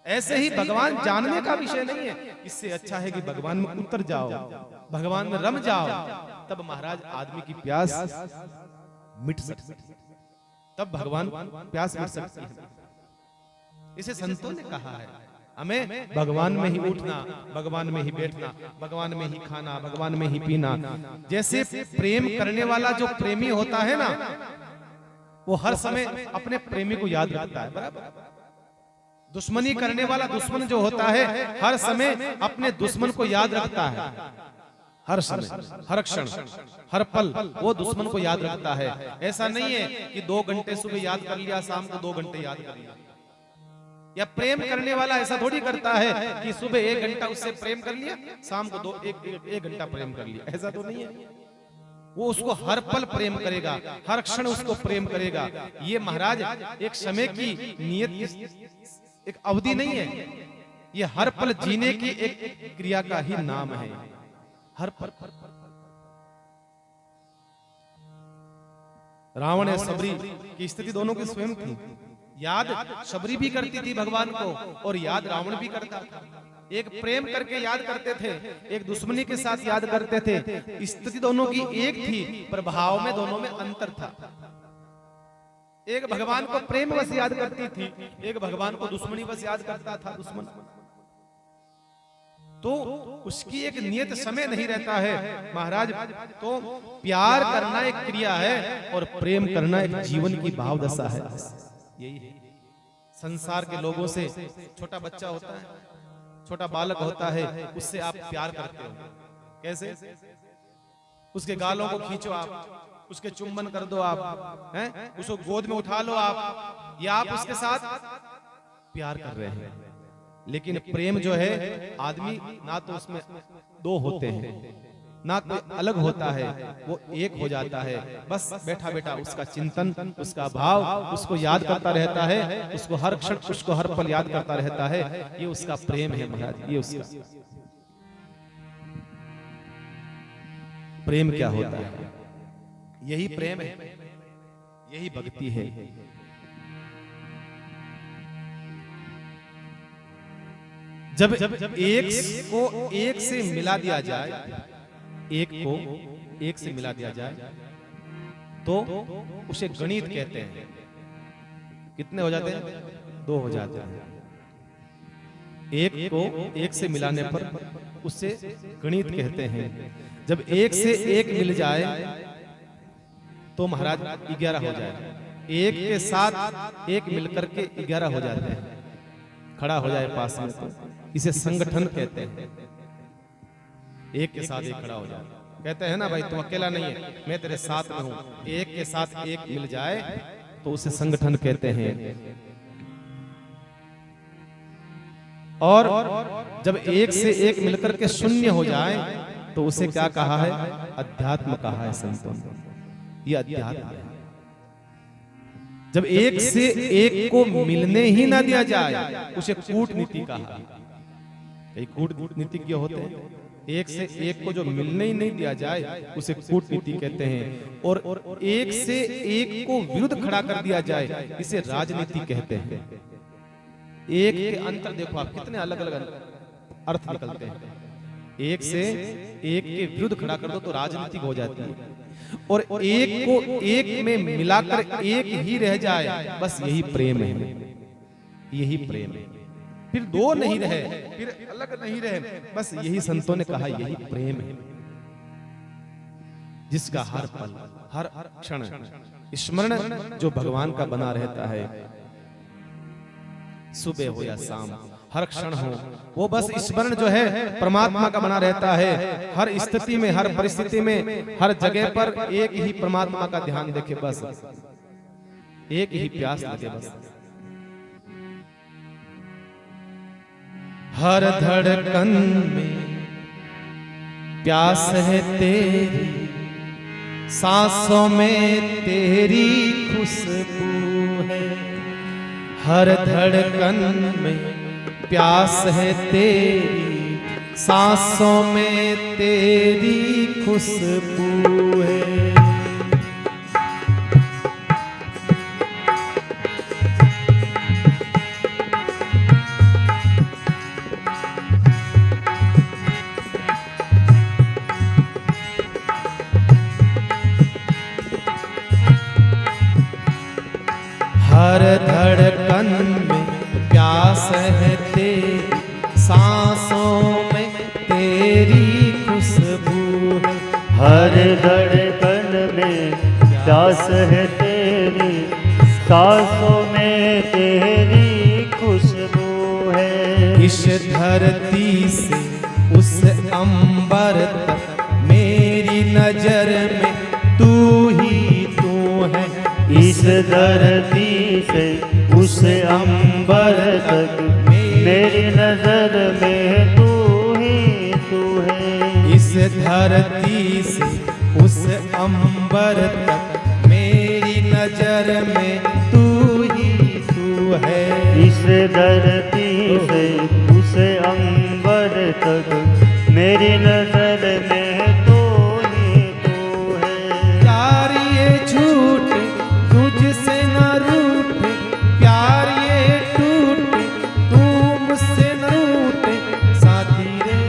S2: ऐसे ही भगवान जानने का विषय नहीं है। इससे अच्छा है कि भगवान में उतर जाओ, भगवान में रम जाओ, तब महाराज आदमी की प्यास मिट सकती है, तब भगवान प्यास मिट सकती है। इसे संतों ने कहा है हमें भगवान में ही उठना, भगवान में ही बैठना, भगवान में ही खाना, भगवान में ही पीना। जैसे प्रेम करने वाला जो प्रेमी होता है ना, वो हर समय अपने प्रेमी को याद रखता है, बराबर। दुश्मनी करने वाला दुश्मन जो होता है हर समय अपने दुश्मन को याद रखता है, हर समय, हर क्षण, हर पल वो दुश्मन को याद रखता है। ऐसा नहीं है कि 2 घंटे सुबह याद कर लिया, शाम को 2 घंटे याद कर लिया। या प्रेम करने वाला ऐसा थोड़ी करता है कि सुबह 1 घंटा उससे प्रेम कर लिया, शाम को 1 घंटा प्रेम कर लिया। ऐसा तो नहीं है। वो उसको हर पल प्रेम करेगा, हर क्षण उसको प्रेम करेगा। ये महाराज एक समय की नियत, एक अवधि नहीं है, ये हर पल जीने की एक क्रिया का ही नाम है। हर पल। रावण और सबरी की स्थिति दोनों की स्वयं थी। याद सबरी भी करती थी भगवान को और याद रावण भी करता था। एक प्रेम करके याद करते थे, एक दुश्मनी के साथ याद करते थे। स्थिति दोनों की एक थी, पर भाव में दोनों में अंतर था। एक भगवान को प्रेम बस याद करती थी, एक भगवान को दुश्मनी बस याद करता था, दुश्मन। तो उसकी एक नियत समय नहीं रहता है महाराज। तो प्यार करना एक क्रिया है और प्रेम करना एक जीवन की भाव दशा है। यही है। संसार के लोगों से, छोटा बच्चा होता है, छोटा बालक होता है, उससे आप प्यार करते हो। कैसे? उसके गालों को खींचो आप, उसके चुम्बन कर दो आप, हैं? उसको गोद में उठा लो आप, या आप उसके साथ प्यार कर रहे हैं। लेकिन प्रेम जो है, आदमी ना तो उसमें 2 होते हैं, ना कोई अलग होता है, वो एक हो जाता है। बस बैठा बैठा उसका चिंतन, उसका भाव उसको याद करता रहता है, उसको हर क्षण, उसको हर पल याद करता रहता है। ये उसका प्रेम है महाराज। ये उसका प्रेम क्या होता है? यही प्रेम है, यही भक्ति है। जब एक को एक से मिला दिया जाए, एक को एक से मिला दिया जाए, तो उसे गणित कहते हैं। कितने हो जाते हैं? 2 हो जाते हैं। एक को एक से मिलाने पर उससे गणित कहते हैं। जब एक से एक मिल जाए तो महाराज 11 हो जाए। एक के साथ एक मिलकर के 11 हो जाते हैं। खड़ा हो जाए पास में तो इसे संगठन कहते हैं। एक के साथ एक खड़ा हो जाए। कहते हैं ना भाई तू अकेला नहीं है, मैं तेरे साथ में हूं। एक के साथ एक मिल जाए तो उसे संगठन कहते हैं। और जब एक से एक मिलकर के शून्य हो जाए तो उसे क्या कहा है? अध्यात्म कहा है संतों ने। ये अध्यात्म है। जब एक से एक को मिलने ही ना दिया जाए उसे कूटनीति कहा। कई कूटनीतिज्ञ होते हैं, एक से एक को जो मिलने ही नहीं दिया जाए उसे कूटनीति कहते हैं। और एक से एक को विरुद्ध खड़ा कर दिया जाए इसे राजनीति कहते हैं। एक के अंतर देखो आप, कितने अलग अलग अर्थ निकलते हैं। एक से एक के विरुद्ध खड़ा कर दो तो राजनीतिक हो जाती है, और एक को एक में मिलाकर एक ही रह जाए, बस यही प्रेम है। यही प्रेम है। फिर दो नहीं रहे, फिर अलग नहीं रहे, बस यही संतों ने कहा यही प्रेम है, जिसका हर पल हर क्षण स्मरण जो भगवान का बना रहता है, सुबह हो या शाम, हर क्षण हो वो बस स्मरण जो है परमात्मा का बना रहता है। हर स्थिति में, हर परिस्थिति में, हर जगह पर एक ही परमात्मा का ध्यान देखे, बस एक ही प्यास लगे बस। हर धड़कन में प्यास है तेरी, सांसों में तेरी खुशबू है। हर धड़कन में प्यास है तेरी, सांसों में तेरी खुशबू है। हर धड़कन में प्यास है तेरी, सांसों में तेरी खुशबू है।
S1: हर धड़कन में प्यास है तेरी, सांसों में तेरी खुशबू है।
S2: इस धरती से उस अंबर तक मेरी नजर में तू ही तू है।
S1: इस धरती से उस अंबर तक मेरी नजर में तू ही तू है।
S2: इस धरती से उस अंबर तक मेरी नजर में तू ही तू है।
S1: इस धरती से उस अंबर तक मेरी नजर में तू ही तू है।
S2: प्यार ये झूठे तुझसे न रूठे, प्यार ये टूटे तू मुझसे न रूठे, साथी रे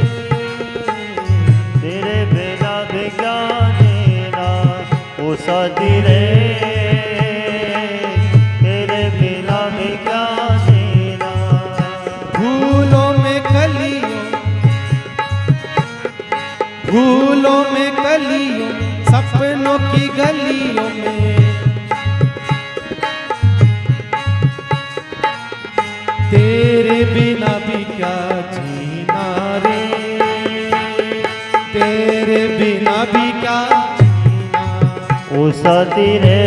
S1: तेरे बिना भी क्या देना ओ साथी रे, तेरे बिना भी क्या देना।
S2: फूलों में कलियों, फूलों में कलियों, सपनों की गलियों में तेरे बिना भी क्या जीना रे, तेरे बिना भी क्या जीना।
S1: ओ साथी रे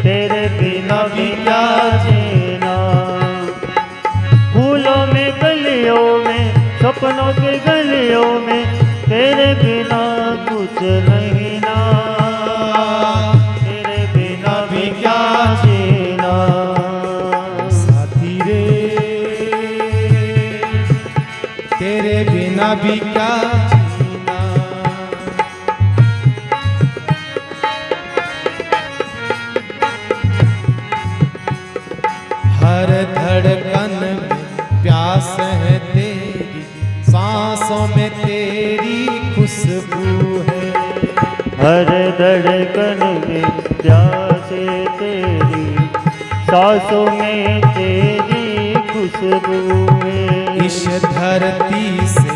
S1: तेरे बिना भी क्या जीना। फूलों में गलियों में, सपनों की गलियों में तेरे बिना कुछ नहीं ना, तेरे बिना भी क्या जीना।
S2: साथी रे तेरे बिना भी क्या जीना। हर धड़कन में प्यास है तेरी, सांसों में तेरी खुशबू है।
S1: हर धड़कन में प्यास तेरी, सांसों में तेरी खुशबू है।
S2: इस धरती से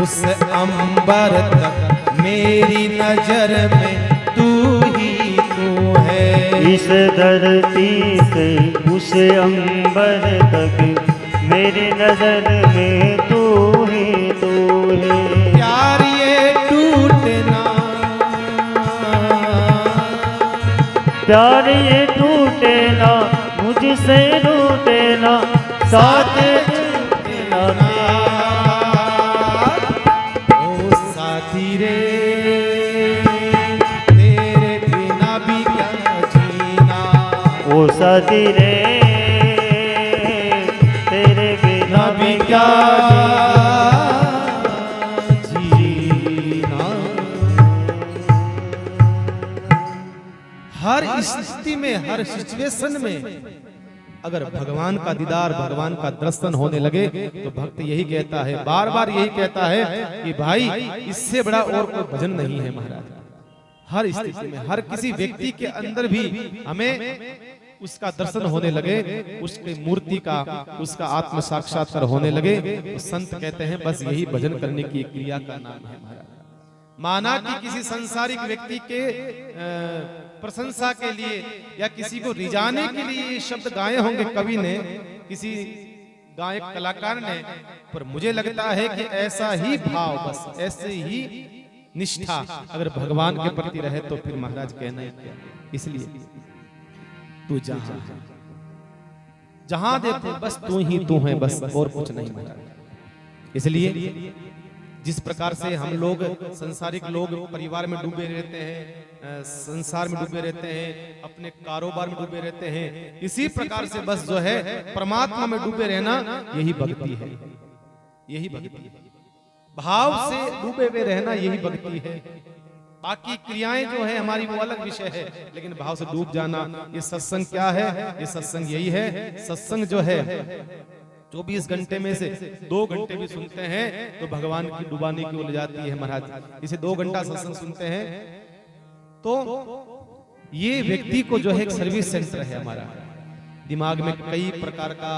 S2: उस अंबर तक मेरी नजर में तू ही तू है।
S1: इस धरती से उस अंबर तक मेरी नजर में तू ही तू है।
S2: प्यार ये टूटे ना,
S1: प्यार ये टूटे ना, मुझसे रूठे ना, साथ देना
S2: ओ साथी रे, तेरे बिना भी क्या जीना।
S1: ओ साथी रे, तेरे बिना भी क्या
S2: जीना। हर स्थिति में, हर सिचुएशन में अगर भगवान का दीदार, भगवान का दर्शन होने लगे तो भक्त यही कहता है, बार बार यही कहता है कि भाई इससे बड़ा और कोई भजन नहीं है महाराज। हर स्थिति में, हर किसी व्यक्ति के अंदर भी हमें उसका दर्शन होने लगे, उसकी मूर्ति का, उसका आत्म साक्षात्कार होने लगे तो संत कहते हैं बस यही भजन करने की क्रिया का नाम है महाराज। माना कि किसी संसारिक व्यक्ति के प्रशंसा के लिए या किसी को रिझाने के लिए ये शब्द गाए होंगे कवि ने, किसी गायक कलाकार ने, पर मुझे लगता है कि ऐसा ही भाव, बस ऐसे ही निष्ठा अगर भगवान के प्रति रहे तो फिर महाराज कहना ही क्या। इसलिए तू जहां देखो बस तू ही तू है, बस और कुछ नहीं महाराज। इसलिए जिस प्रकार से हम लोग संसारिक लोग परिवार में डूबे रहते हैं, संसार में डूबे रहते हैं, अपने कारोबार में डूबे रहते हैं, इसी प्रकार से बस जो है परमात्मा में डूबे रहना यही भक्ति है, यही भक्ति है। भाव से डूबे हुए रहना यही भक्ति है। बाकी क्रियाएं जो है हमारी वो अलग विषय है, लेकिन भाव से डूब जाना, ये सत्संग क्या है? ये सत्संग यही है। सत्संग जो है 24 घंटे में से 2 घंटे भी सुनते हैं तो भगवान की डुबाने की ओर ले जाती है महाराज। इसे 2 घंटा सत्संग सुनते हैं तो ये व्यक्ति को जो है एक सर्विस सेंटर है हमारा। दिमाग में कई प्रकार का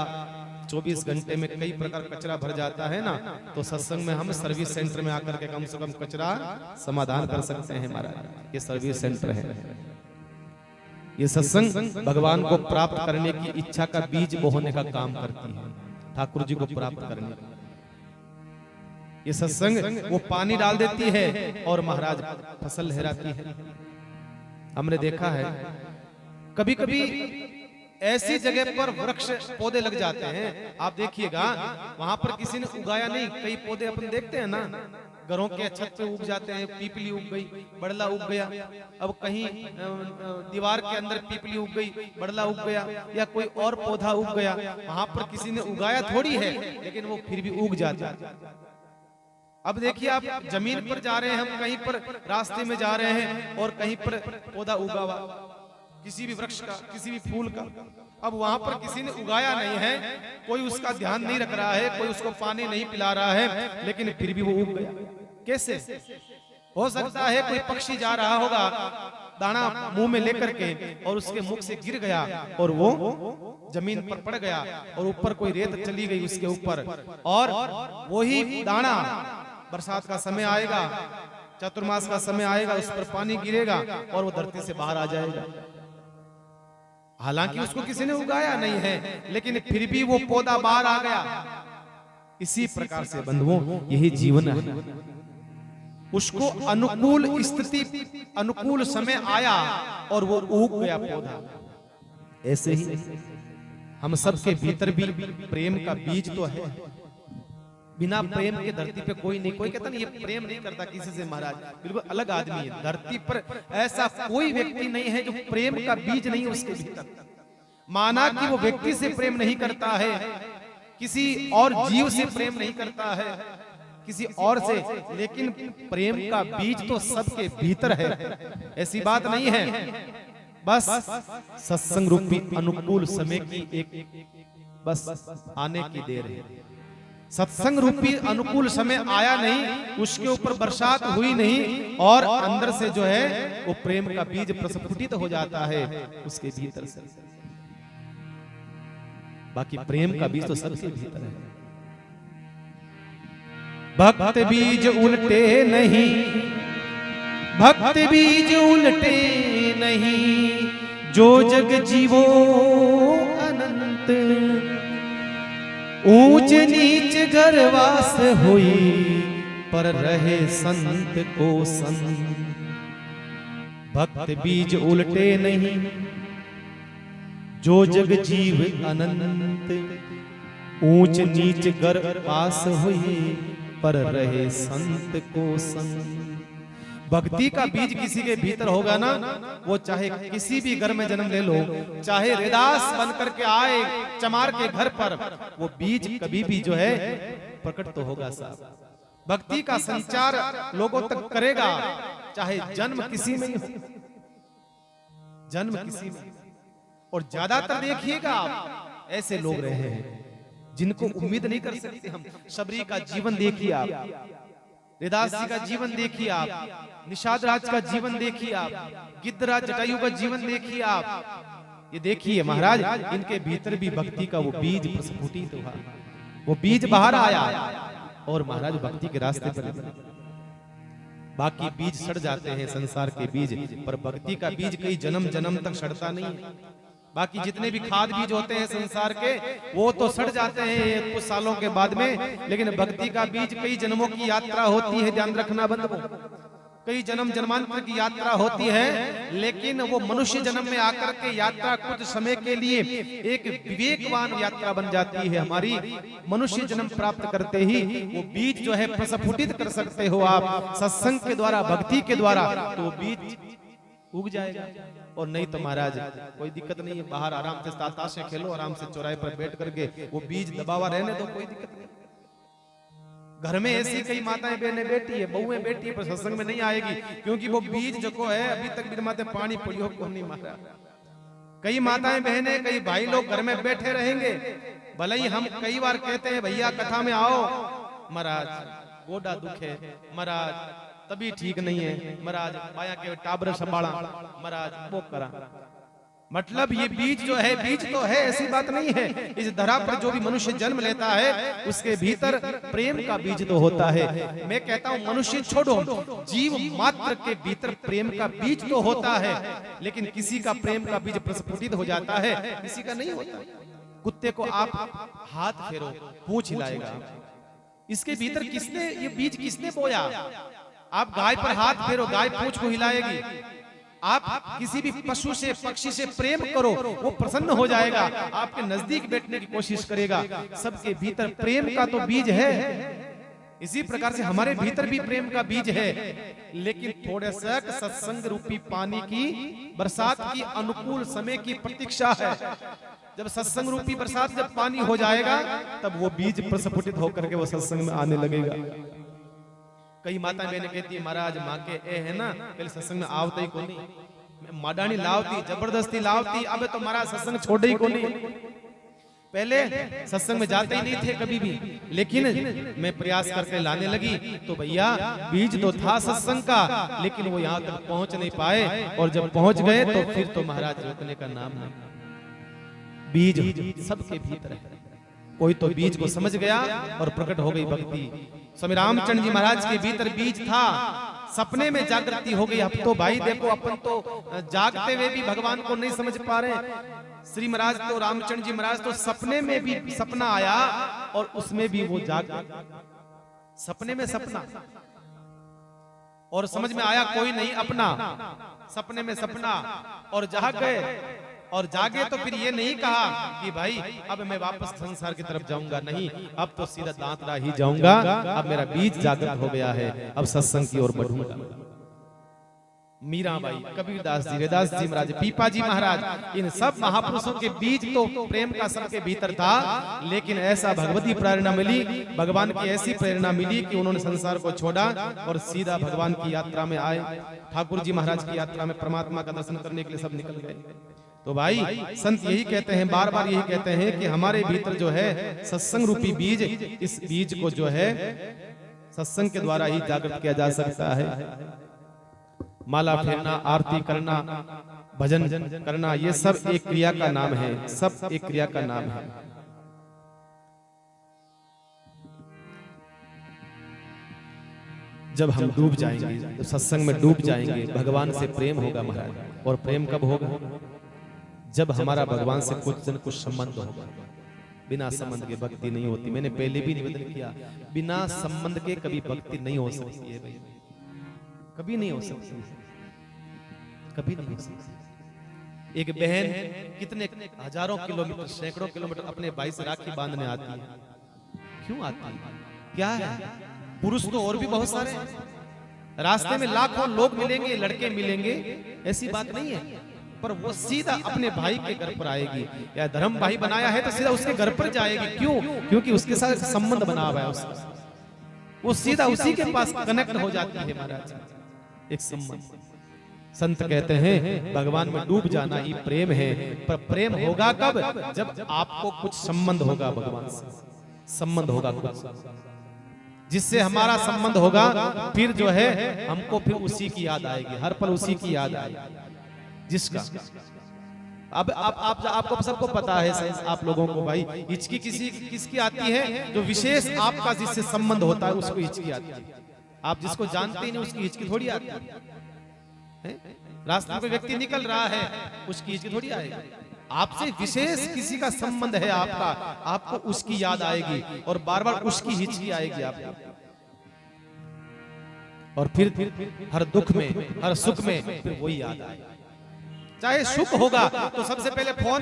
S2: 24 घंटे में कई प्रकार का कचरा भर जाता है ना, तो सत्संग में हम सर्विस सेंटर में आकर के कम से कम कचरा समाधान कर सकते हैं महाराज। ये सर्विस सेंटर है। ये सत्संग भगवान को प्राप्त करने की इच्छा का बीज बोने का काम करती है, ठाकुर जी को प्राप्त करने का। ये सत्संग वो पानी डाल देती है और महाराज फसल लहराती है। हमने देखा है कभी कभी ऐसी जगह पर वृक्ष पौधे लग जाते हैं, आप देखिएगा वहां पर किसी ने उगाया नहीं। कई पौधे अपन देखते हैं ना, घरों के छत पे उग जाते हैं, पीपली उग गई, बड़ला उग गया। अब कहीं दीवार के अंदर पीपली उग गई, बड़ला उग गया, या कोई और पौधा उग गया। वहां पर किसी ने उगाया थोड़ी है, लेकिन वो फिर भी उग जाता है। अब देखिए आप जमीन पर जा रहे हैं, हम कहीं पर रास्ते में जा रहे हैं और कहीं पर पौधा उगा हुआ, किसी भी वृक्ष का, किसी भी फूल का। अब वहां पर किसी ने उगाया नहीं है, कोई उसका ध्यान नहीं रख रहा है, कोई उसको पानी नहीं पिला रहा है, लेकिन फिर भी वो उग गया। कैसे हो सकता है? कोई पक्षी जा रहा होगा दाना मुंह में लेकर के और उसके मुख से गिर गया और वो जमीन पर पड़ गया और ऊपर कोई रेत चली गई उसके ऊपर, और वही दाना बरसात का समय आएगा, चतुर्मास का समय आएगा, उस पर पानी गिरेगा और वो धरती से बाहर आ जाएगा। हालांकि उसको किसी ने उगाया नहीं है, लेकिन फिर भी वो पौधा बाहर आ गया। इसी प्रकार से बंधुओं यही जीवन है। उसको अनुकूल स्थिति, अनुकूल समय आया और वो उग गया पौधा। ऐसे ही हम सबके भीतर भी प्रेम का बीज तो है। बिना प्रेम के धरती पे कोई नहीं। कोई कहता नहीं ये प्रेम नहीं करता किसी से, महाराज बिल्कुल अलग आदमी है। धरती पर ऐसा कोई व्यक्ति नहीं है जो प्रेम का बीज नहीं उसके भीतर। माना कि वो व्यक्ति से प्रेम नहीं करता है, किसी और जीव से प्रेम नहीं करता है, किसी और से, लेकिन प्रेम का बीज तो सबके भीतर है। ऐसी बात नहीं है। बस सत्संग रूपी अनुकूल समय की एक बस आने की देर है। सत्संग रूपी अनुकूल समय आया नहीं, उसके ऊपर बरसात हुई नहीं, और अंदर से जो है वो प्रेम का बीज प्रस्फुटित हो जाता है उसके भीतर से। बाकी प्रेम का बीज तो सबके भीतर है। भक्त बीज उल्टे नहीं, भक्त बीज उल्टे नहीं, जो जग जीवो अनंत ऊंच नीच गर्वास हुई पर रहे संत को संत। भक्त बीज उल्टे नहीं जो जग जीव अनंत। ऊंच नीच गर्वास हुई पर रहे संत को संत। भक्ति का बीज किसी के भीतर होगा ना, वो चाहे किसी भी घर में जन्म ले लो, चाहे रैदास बन करके आए चमार के घर पर, वो बीज कभी भी जो है प्रकट तो होगा साहब। भक्ति का संचार लोगों तक करेगा, चाहे जन्म किसी में हो, जन्म किसी में। और ज्यादातर देखिएगा आप ऐसे लोग रहे हैं जिनको उम्मीद नहीं कर सकते हम। शबरी का जीवन देखिए आप, रैदास जी का जीवन देखिए आप, निषाद राज का जीवन देखिए आप, गिद्धराज जटायु का जीवन देखिए आप। ये देखिए महाराज, इनके भीतर भी भक्ति का वो बीज प्रस्फुटित हुआ, वो बीज बाहर आया और महाराज भक्ति के रास्ते पर। बाकी बीज सड़ जाते हैं संसार के बीज, पर भक्ति का बीज कई जन्म जन्म तक सड़ता नहीं है। बाकी जितने भी खाद बीज होते हैं संसार के, वो तो सड़ जाते हैं कुछ सालों के बाद में, लेकिन भक्ति का बीज कई जन्मों की यात्रा होती है। ध्यान रखना बंधुओं, कई जन्म जन्मांतर की यात्रा होती है, लेकिन वो मनुष्य जन्म में आकर के यात्रा कुछ समय के लिए एक विवेकवान यात्रा बन जाती है हमारी। मनुष्य जन्म प्राप्त करते ही वो बीज जो है प्रस्फुटित कर सकते हो आप सत्संग के द्वारा, भक्ति के द्वारा, तो वो बीज उग जाएगा। और नहीं तो महाराज कोई दिक्कत नहीं है, बाहर आराम से ताश खेलो, आराम से चौराहे पर बैठ करके वो बीज दबावा रहने दो, कोई दिक्कत नहीं। घर में ऐसी कई माताएं बहनें बैठी है, बहुएं बैठी है, पर सत्संग में नहीं आएगी, क्योंकि वो बीज जो है अभी तक बिना माते पानी पड़ियो को नहीं मारा। कई माताएं बहनें, कई भाई लोग घर में बैठे रहेंगे, भले ही हम कई बार कहते हैं भैया कथा में आओ, महाराज गोडा दुख है, महाराज तभी ठीक नहीं है, महाराज बाया के टाबर संभाला, महाराज वो करा। मतलब ये बीज जो है, बीज तो है, ऐसी बात नहीं है। इस धरा पर जो भी मनुष्य जन्म लेता है उसके भीतर प्रेम का बीज तो होता है। मैं कहता हूँ मनुष्य छोड़ो, जीव मात्र के भीतर प्रेम का बीज तो होता है, लेकिन किसी का प्रेम का बीज प्रस्फुटित हो जाता है, किसी का नहीं होता। कुत्ते को आप हाथ फेरो, पूंछ हिलाएगा, इसके भीतर किसने ये बीज किसने बोया? आप गाय पर हाथ फेरो, गाय पूंछ को हिलाएगी। आप किसी भी पशु से, पक्षी से प्रेम करो, वो प्रसन्न हो जाएगा, आपके नजदीक बैठने की कोशिश करेगा। सबके भीतर प्रेम का तो बीज है। इसी प्रकार से हमारे भीतर भी प्रेम का बीज है, लेकिन थोड़े सा सत्संग रूपी पानी की बरसात की अनुकूल समय की प्रतीक्षा है। जब सत्संग रूपी बरसात जब पानी हो जाएगा, तब वो बीज प्रस्फुटित होकर के वो सत्संग में आने लगेगा। कई माता बहनें कहती है महाराज माँ के ए है ना, पहले सत्संग में आवते ही को नहीं, माडानी लावती, जबरदस्ती लावती, अब तो महाराज सत्संग छोड़े ही को नहीं। पहले सत्संग में जाते ही नहीं थे कभी भी, लेकिन मैं प्रयास करके लाने लगी, तो भैया बीज तो था सत्संग का, लेकिन वो यहाँ तक पहुंच नहीं पाए, और जब पहुंच गए तो फिर तो महाराज रोकने का नाम नहीं। बीज सबके भीतर है, कोई तो बीज को समझ गया और प्रकट हो गई भक्ति। स्वामी रामचंद्र जी महाराज के भीतर बीज था, सपने में जागृति हो गई। अब तो भाई देखो अपन तो जागते हुए भी भगवान को नहीं समझ पा रहे। श्री महाराज तो रामचंद्र जी महाराज तो सपने में भी सपना आया और उसमें भी वो जाग, सपने में सपना और समझ में आया कोई नहीं अपना, सपने में सपना और जाग गए। और जागे तो फिर ये नहीं कहा कि भाई अब मैं वापस संसार की तरफ जाऊंगा, नहीं, अब तो सीधा दांतरा ही जाऊंगा, अब मेरा बीज जागृत हो गया है, अब सत्संग की ओर बढ़ूंगा। मीराबाई, कबीरदास जी, रैदास जी महाराज, पीपा जी महाराज, इन सब महापुरुषों के बीज तो प्रेम का सबके भीतर था, लेकिन ऐसा भगवती प्रेरणा मिली, भगवान की ऐसी प्रेरणा मिली कि उन्होंने संसार को छोड़ा और सीधा भगवान की यात्रा में आए। ठाकुर जी महाराज की यात्रा में परमात्मा का दर्शन करने के लिए सब निकल गए। तो भाई संत यही कहते हैं, बार बार यही कहते हैं कि हमारे भीतर जो है सत्संग रूपी बीज, इस बीज को जो है सत्संग के द्वारा ही जागृत किया जा सकता है। माला फेरना, आरती करना, भजन करना, ये सब एक क्रिया का नाम है, सब एक क्रिया का नाम है। जब हम डूब जाएंगे, जब सत्संग में डूब जाएंगे, भगवान से प्रेम होगा महाराज। और प्रेम कब होगा? जब हमारा भगवान से कुछ न कुछ संबंध होगा। बिना संबंध के भक्ति नहीं होती। मैंने पहले भी निवेदन किया, बिना संबंध के कभी भक्ति नहीं हो सकती है भाई, कभी नहीं हो सकती, कभी नहीं हो सकती। एक बहन कितने हजारों किलोमीटर, सैकड़ों किलोमीटर अपने भाई से राखी बांधने आती है, क्यों आती है? क्या है? पुरुष तो और भी बहुत सारे हैं, रास्ते में लाखों लोग मिलेंगे, लड़के मिलेंगे, ऐसी बात नहीं है, पर वो सीधा अपने भाई के घर पर आएगी, या धर्म भाई बनाया है तो सीधा उसके घर पर जाएगी। क्यों? क्योंकि उसके साथ संबंध बना हुआ है उसका, वो सीधा उसी के पास कनेक्ट हो जाती है महाराज, एक संबंध। संत कहते हैं भगवान में डूब जाना ही प्रेम है, पर प्रेम होगा कब? जब आपको कुछ संबंध होगा भगवान से, संबंध होगा कुछ जिससे हमारा संबंध होगा, फिर जो है हमको फिर उसी की याद आएगी, हर पल उसी की याद आएगी जिसका। अब आपको सबको पता है, आप लोगों को भाई, हिचकी किसकी आती है? जो विशेष आपका जिससे संबंध होता है उसको हिचकी आती है। आप जिसको जानते ही नहीं उसकी हिचकी थोड़ी आती है। रास्ते में कोई व्यक्ति निकल रहा है, उसकी हिचकी थोड़ी आएगी। आपसे विशेष किसी का संबंध है आपका, आपको उसकी याद आएगी और बार बार उसकी हिचकी आएगी आपको। और फिर हर दुख में, हर सुख में फिर वही याद आएगी। चाहे सुख होगा तो सबसे पहले फोन,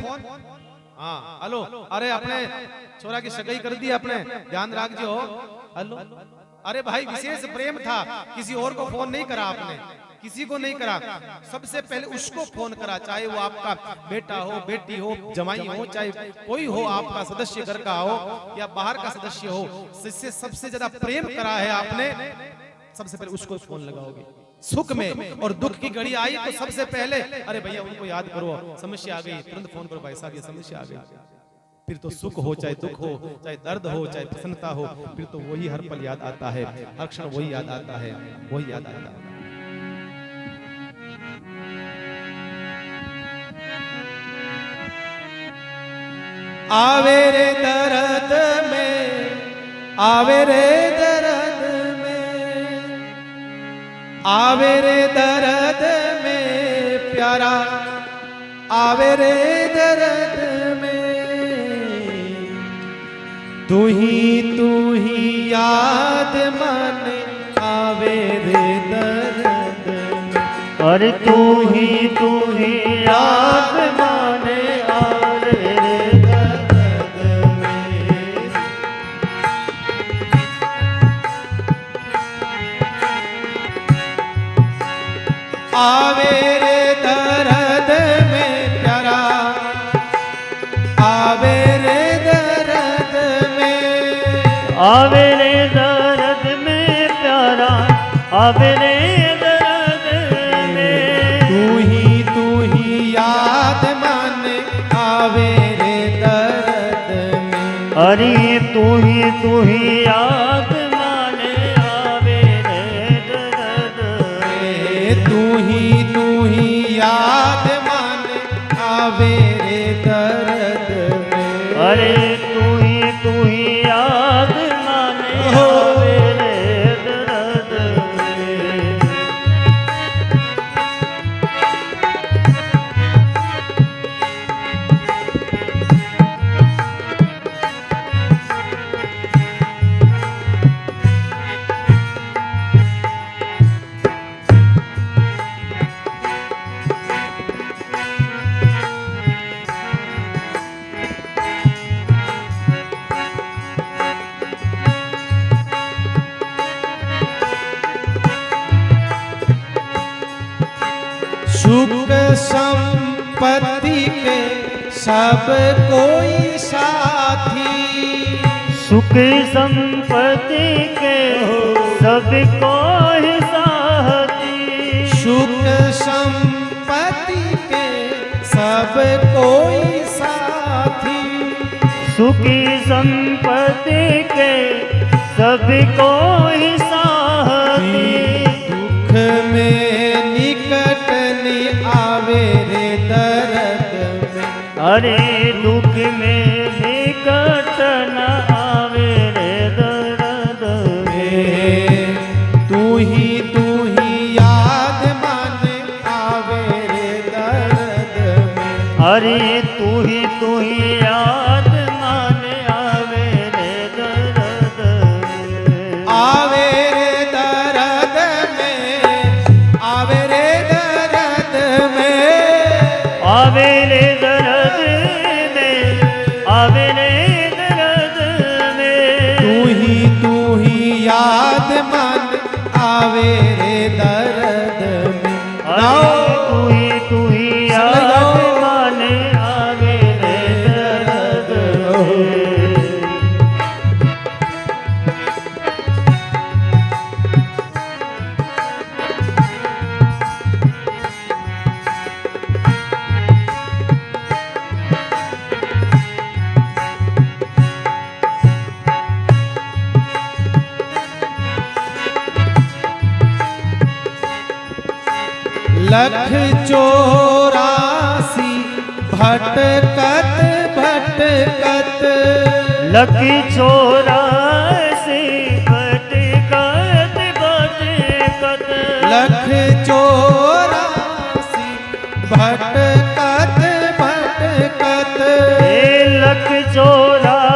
S2: हाँ हेलो, अरे अपने छोरा की सगाई कर दी अपने, ध्यान रख जो, हेलो, अरे भाई विशेष प्रेम था, किसी और को फोन नहीं करा आपने, किसी को नहीं करा, सबसे पहले उसको फोन करा, चाहे वो आपका बेटा हो, बेटी हो, जमाई हो, चाहे कोई हो, आपका सदस्य घर का हो या बाहर का सदस्य हो, जिससे सबसे ज्यादा प्रेम करा है आपने, सबसे पहले उसको फोन लगाओगे। सुख में और दुख की घड़ी आई तो सबसे पहले अरे भैया उनको याद करो, समस्या आ गई, तुरंत फोन करो, भाई साहब ये समस्या आ गई। फिर तो सुख हो, चाहे दुख हो, चाहे दर्द हो, चाहे प्रसन्नता हो, फिर तो वही हर पल याद आता है, हर क्षण वही याद आता है, वही याद आता है। आवे रे दर्द में, आवे रे दर्द में, आवे रे दर्द में प्यारा, आवे रे दर्द में, तू ही याद मन, आवे रे दर्द में,
S1: अरे तू ही याद माने, आवे रे दर्द में।
S2: आवे रे दर्द में प्यारा, आवे रे दर्द में,
S1: आवे रे दर्द में प्यारा, आवे रे दर्द में,
S2: तू ही याद मन, आवे रे दर्द में,
S1: अरे तू ही याद माने, आवे रे दर्द में,
S2: तू ही याद मन, आवे रे दर्द में,
S1: अरे तू ही याद माने, आवे रे दर्द में।
S2: सुख संपत्ति के सब कोई साथी,
S1: सुख संपत्ति के सब कोई साथी,
S2: सुख संपत्ति के सब कोई साथी,
S1: सुखी संपत्ति के सब कोई साथी,
S2: दुख में निकट नहीं आवे रे दर्द में,
S1: अरे दुख में निकट न आवे रे दर्द में,
S2: तू ही याद माने, आवे रे दर्द में,
S1: अरे तू ही याद माने,
S3: आवे रे दर्द में।
S1: अरे तू ही याद माने आवे रे दर्द में।
S3: लख 84 भटकत भटकत,
S1: लखी 84 भटकत भटकत,
S3: लख 84 भटकत भटकत,
S1: लख 84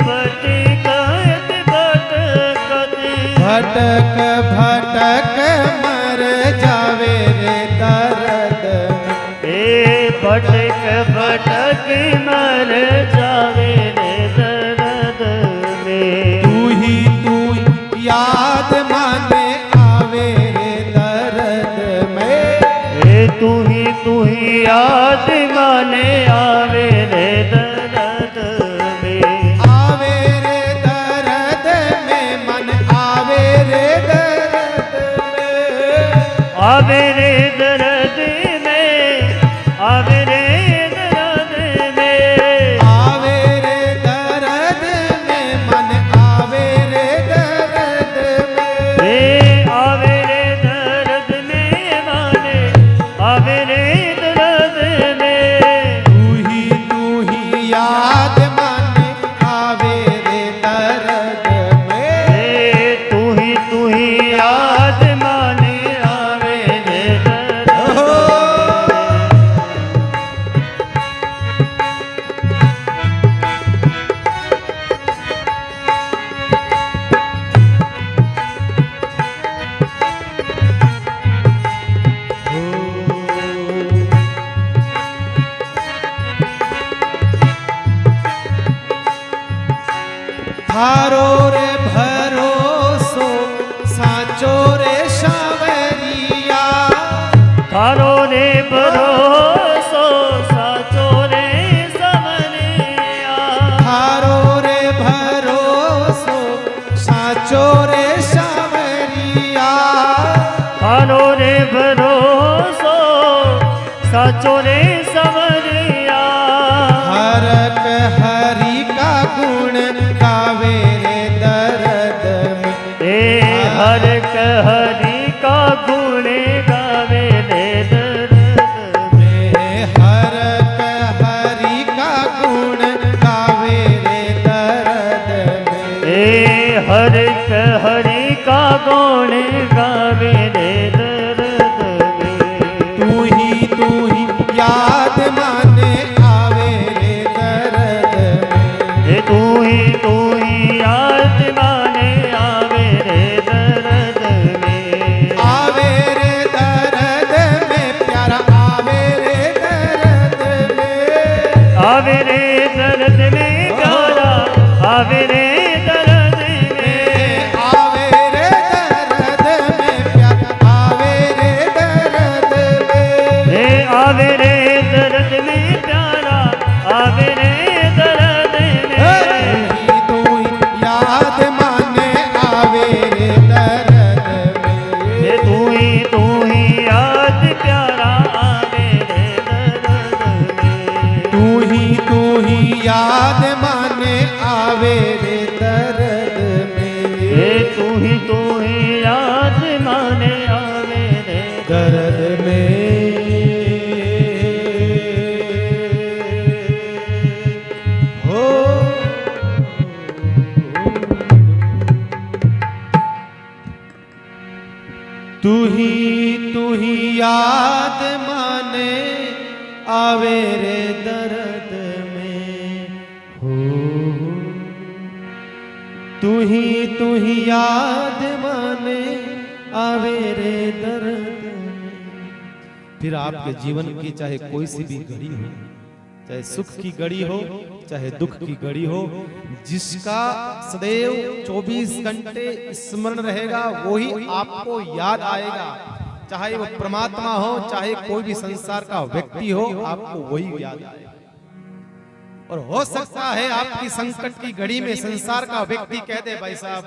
S1: भटकत भटकत,
S3: भटक भटक मर जावे रे दर्द में।
S1: भटक भटक मर जावे रे दर्द में।
S3: तू ही याद माने आवे रे दर्द में।
S1: तू ही याद माने आवे रे दर्द में।
S3: आवे रे दर्द में मन आवे रे दर्द में।
S1: आवे रे दर्द में, आवे रे दर्द में।
S3: आवे रे दर्द में मन आवे रे दर्द में।
S1: आवे रे दर्द में माने आवे रे दर्द में।
S3: तू ही याद माने आवे रे दर्द में।
S1: तू ही याद माने आवे रे दर्द में।
S3: थारो रे भरोसो साचो रे सावरिया।
S1: थारो रे भरोसो साचो रे सावरिया।
S3: थारो रे भरोसो साचो रे सावरिया।
S1: थारो रे भरोसो साचो रे सावरिया।
S3: हरक हरि का गुण गावे रे दर्द में।
S1: हरक हरि का गुण गावे रे दर्द में।
S3: हरक हरि का गुण गावे रे दर्द में।
S1: हरक हरि का गुण गावे रे दर्द में।
S3: तू ही याद माने आवे रे दर्द में।
S1: तू ही याद माने आवे रे दर्द में।
S3: आवे रे दर्द में प्यारा आवे रे दर्द में।
S1: आवे रे दर्द में प्यारा आवे रे दर्द में।
S3: आवे रे दर्द में प्यारा आवे रे दर्द में।
S1: आवे रे दर्द में प्यारा आवे रे दर्द में।
S3: तू ही याद माने आवे रे दर्द में।
S1: तू ही याद प्यारा आवे रे दर्द में।
S3: तू ही याद माने आवे रे दर्द में।
S1: तू ही याद माने आवे रे
S3: दर्द में। हो तू ही याद माने आवे रे दर्द में। हो तू ही याद माने आवे रे दर्द में।
S2: फिर आपके जीवन की चाहे कोई सी भी घड़ी हो, चाहे सुख की घड़ी हो चाहे दुख की घड़ी हो, जिसका सदैव 24 घंटे स्मरण रहेगा वही आपको याद आएगा, चाहे वो परमात्मा हो चाहे कोई भी संसार का व्यक्ति हो, आपको वही याद आएगा। और हो सकता है आपकी संकट की घड़ी में संसार का व्यक्ति कह दे भाई साहब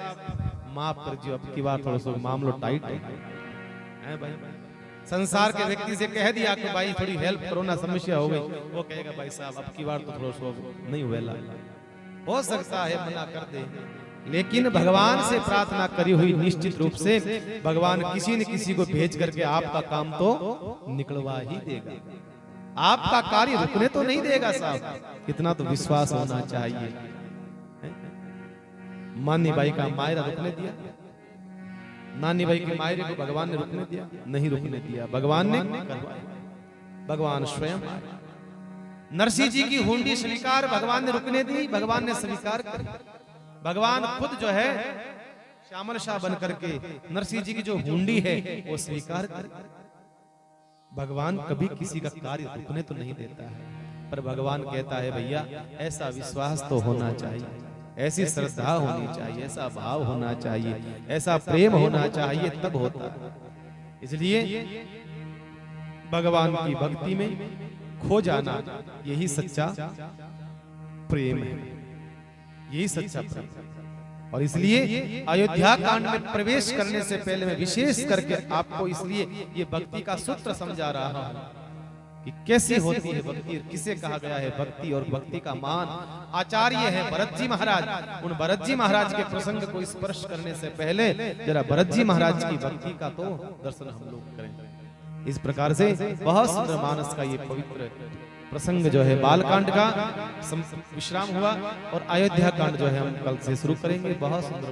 S2: माफ कर दियो, अब की बार थोड़ा सा मामलो टाइट है भाई। संसार के व्यक्ति से कह दिया कि भाई थोड़ी हेल्प करो ना, समस्या हो गई, वो कहेगा भाई साहब अब की बार तो थोड़ा सा नहीं हुएला, हो सकता है मना कर दे। लेकिन भगवान से प्रार्थना करी हुई निश्चित रूप से भगवान किसी न किसी को भेज करके आपका काम तो निकलवा ही देगा, आपका कार्य रुकने तो नहीं देगा साहब। इतना तो विश्वास होना चाहिए। मानी बाई का मायरा रुकने दिया, नानी भाई के मायरे को भगवान ने रुकने दिया? नहीं रुकने दिया, भगवान ने करवाया, भगवान स्वयं। नरसिंह जी की हुंडी स्वीकार भगवान ने रुकने दी, भगवान ने स्वीकार कर। भगवान खुद जो है श्यामल शाह बन करके नरसिंह जी की जो हुंडी है वो स्वीकार कर। भगवान कभी किसी का कार्य रुकने तो नहीं देता है, पर भगवान कहता है भैया ऐसा विश्वास तो होना चाहिए, ऐसी श्रद्धा होनी चाहिए, ऐसा भाव होना चाहिए, ऐसा प्रेम होना चाहिए, तब होता है। इसलिए भगवान की भक्ति में खो जाना यही सच्चा प्रेम है, यही सच्चा प्रेम। और इसलिए अयोध्या कांड में प्रवेश करने से पहले मैं विशेष करके आपको इसलिए ये भक्ति का सूत्र समझा रहा हूं कि कैसी होती है भक्ति, किसे कहा गया है भक्ति, और भक्ति का मान आचार्य है भरत जी महाराज। उन भरत जी महाराज के प्रसंग को स्पर्श करने से पहले जरा भरत जी महाराज की भक्ति का तो दर्शन हम लोग करें। इस प्रकार से बहुत सुंदर मानस का ये पवित्र प्रसंग जो है बालकांड का विश्राम हुआ, और अयोध्या कांड जो है हम कल से शुरू करेंगे। बहुत सुंदर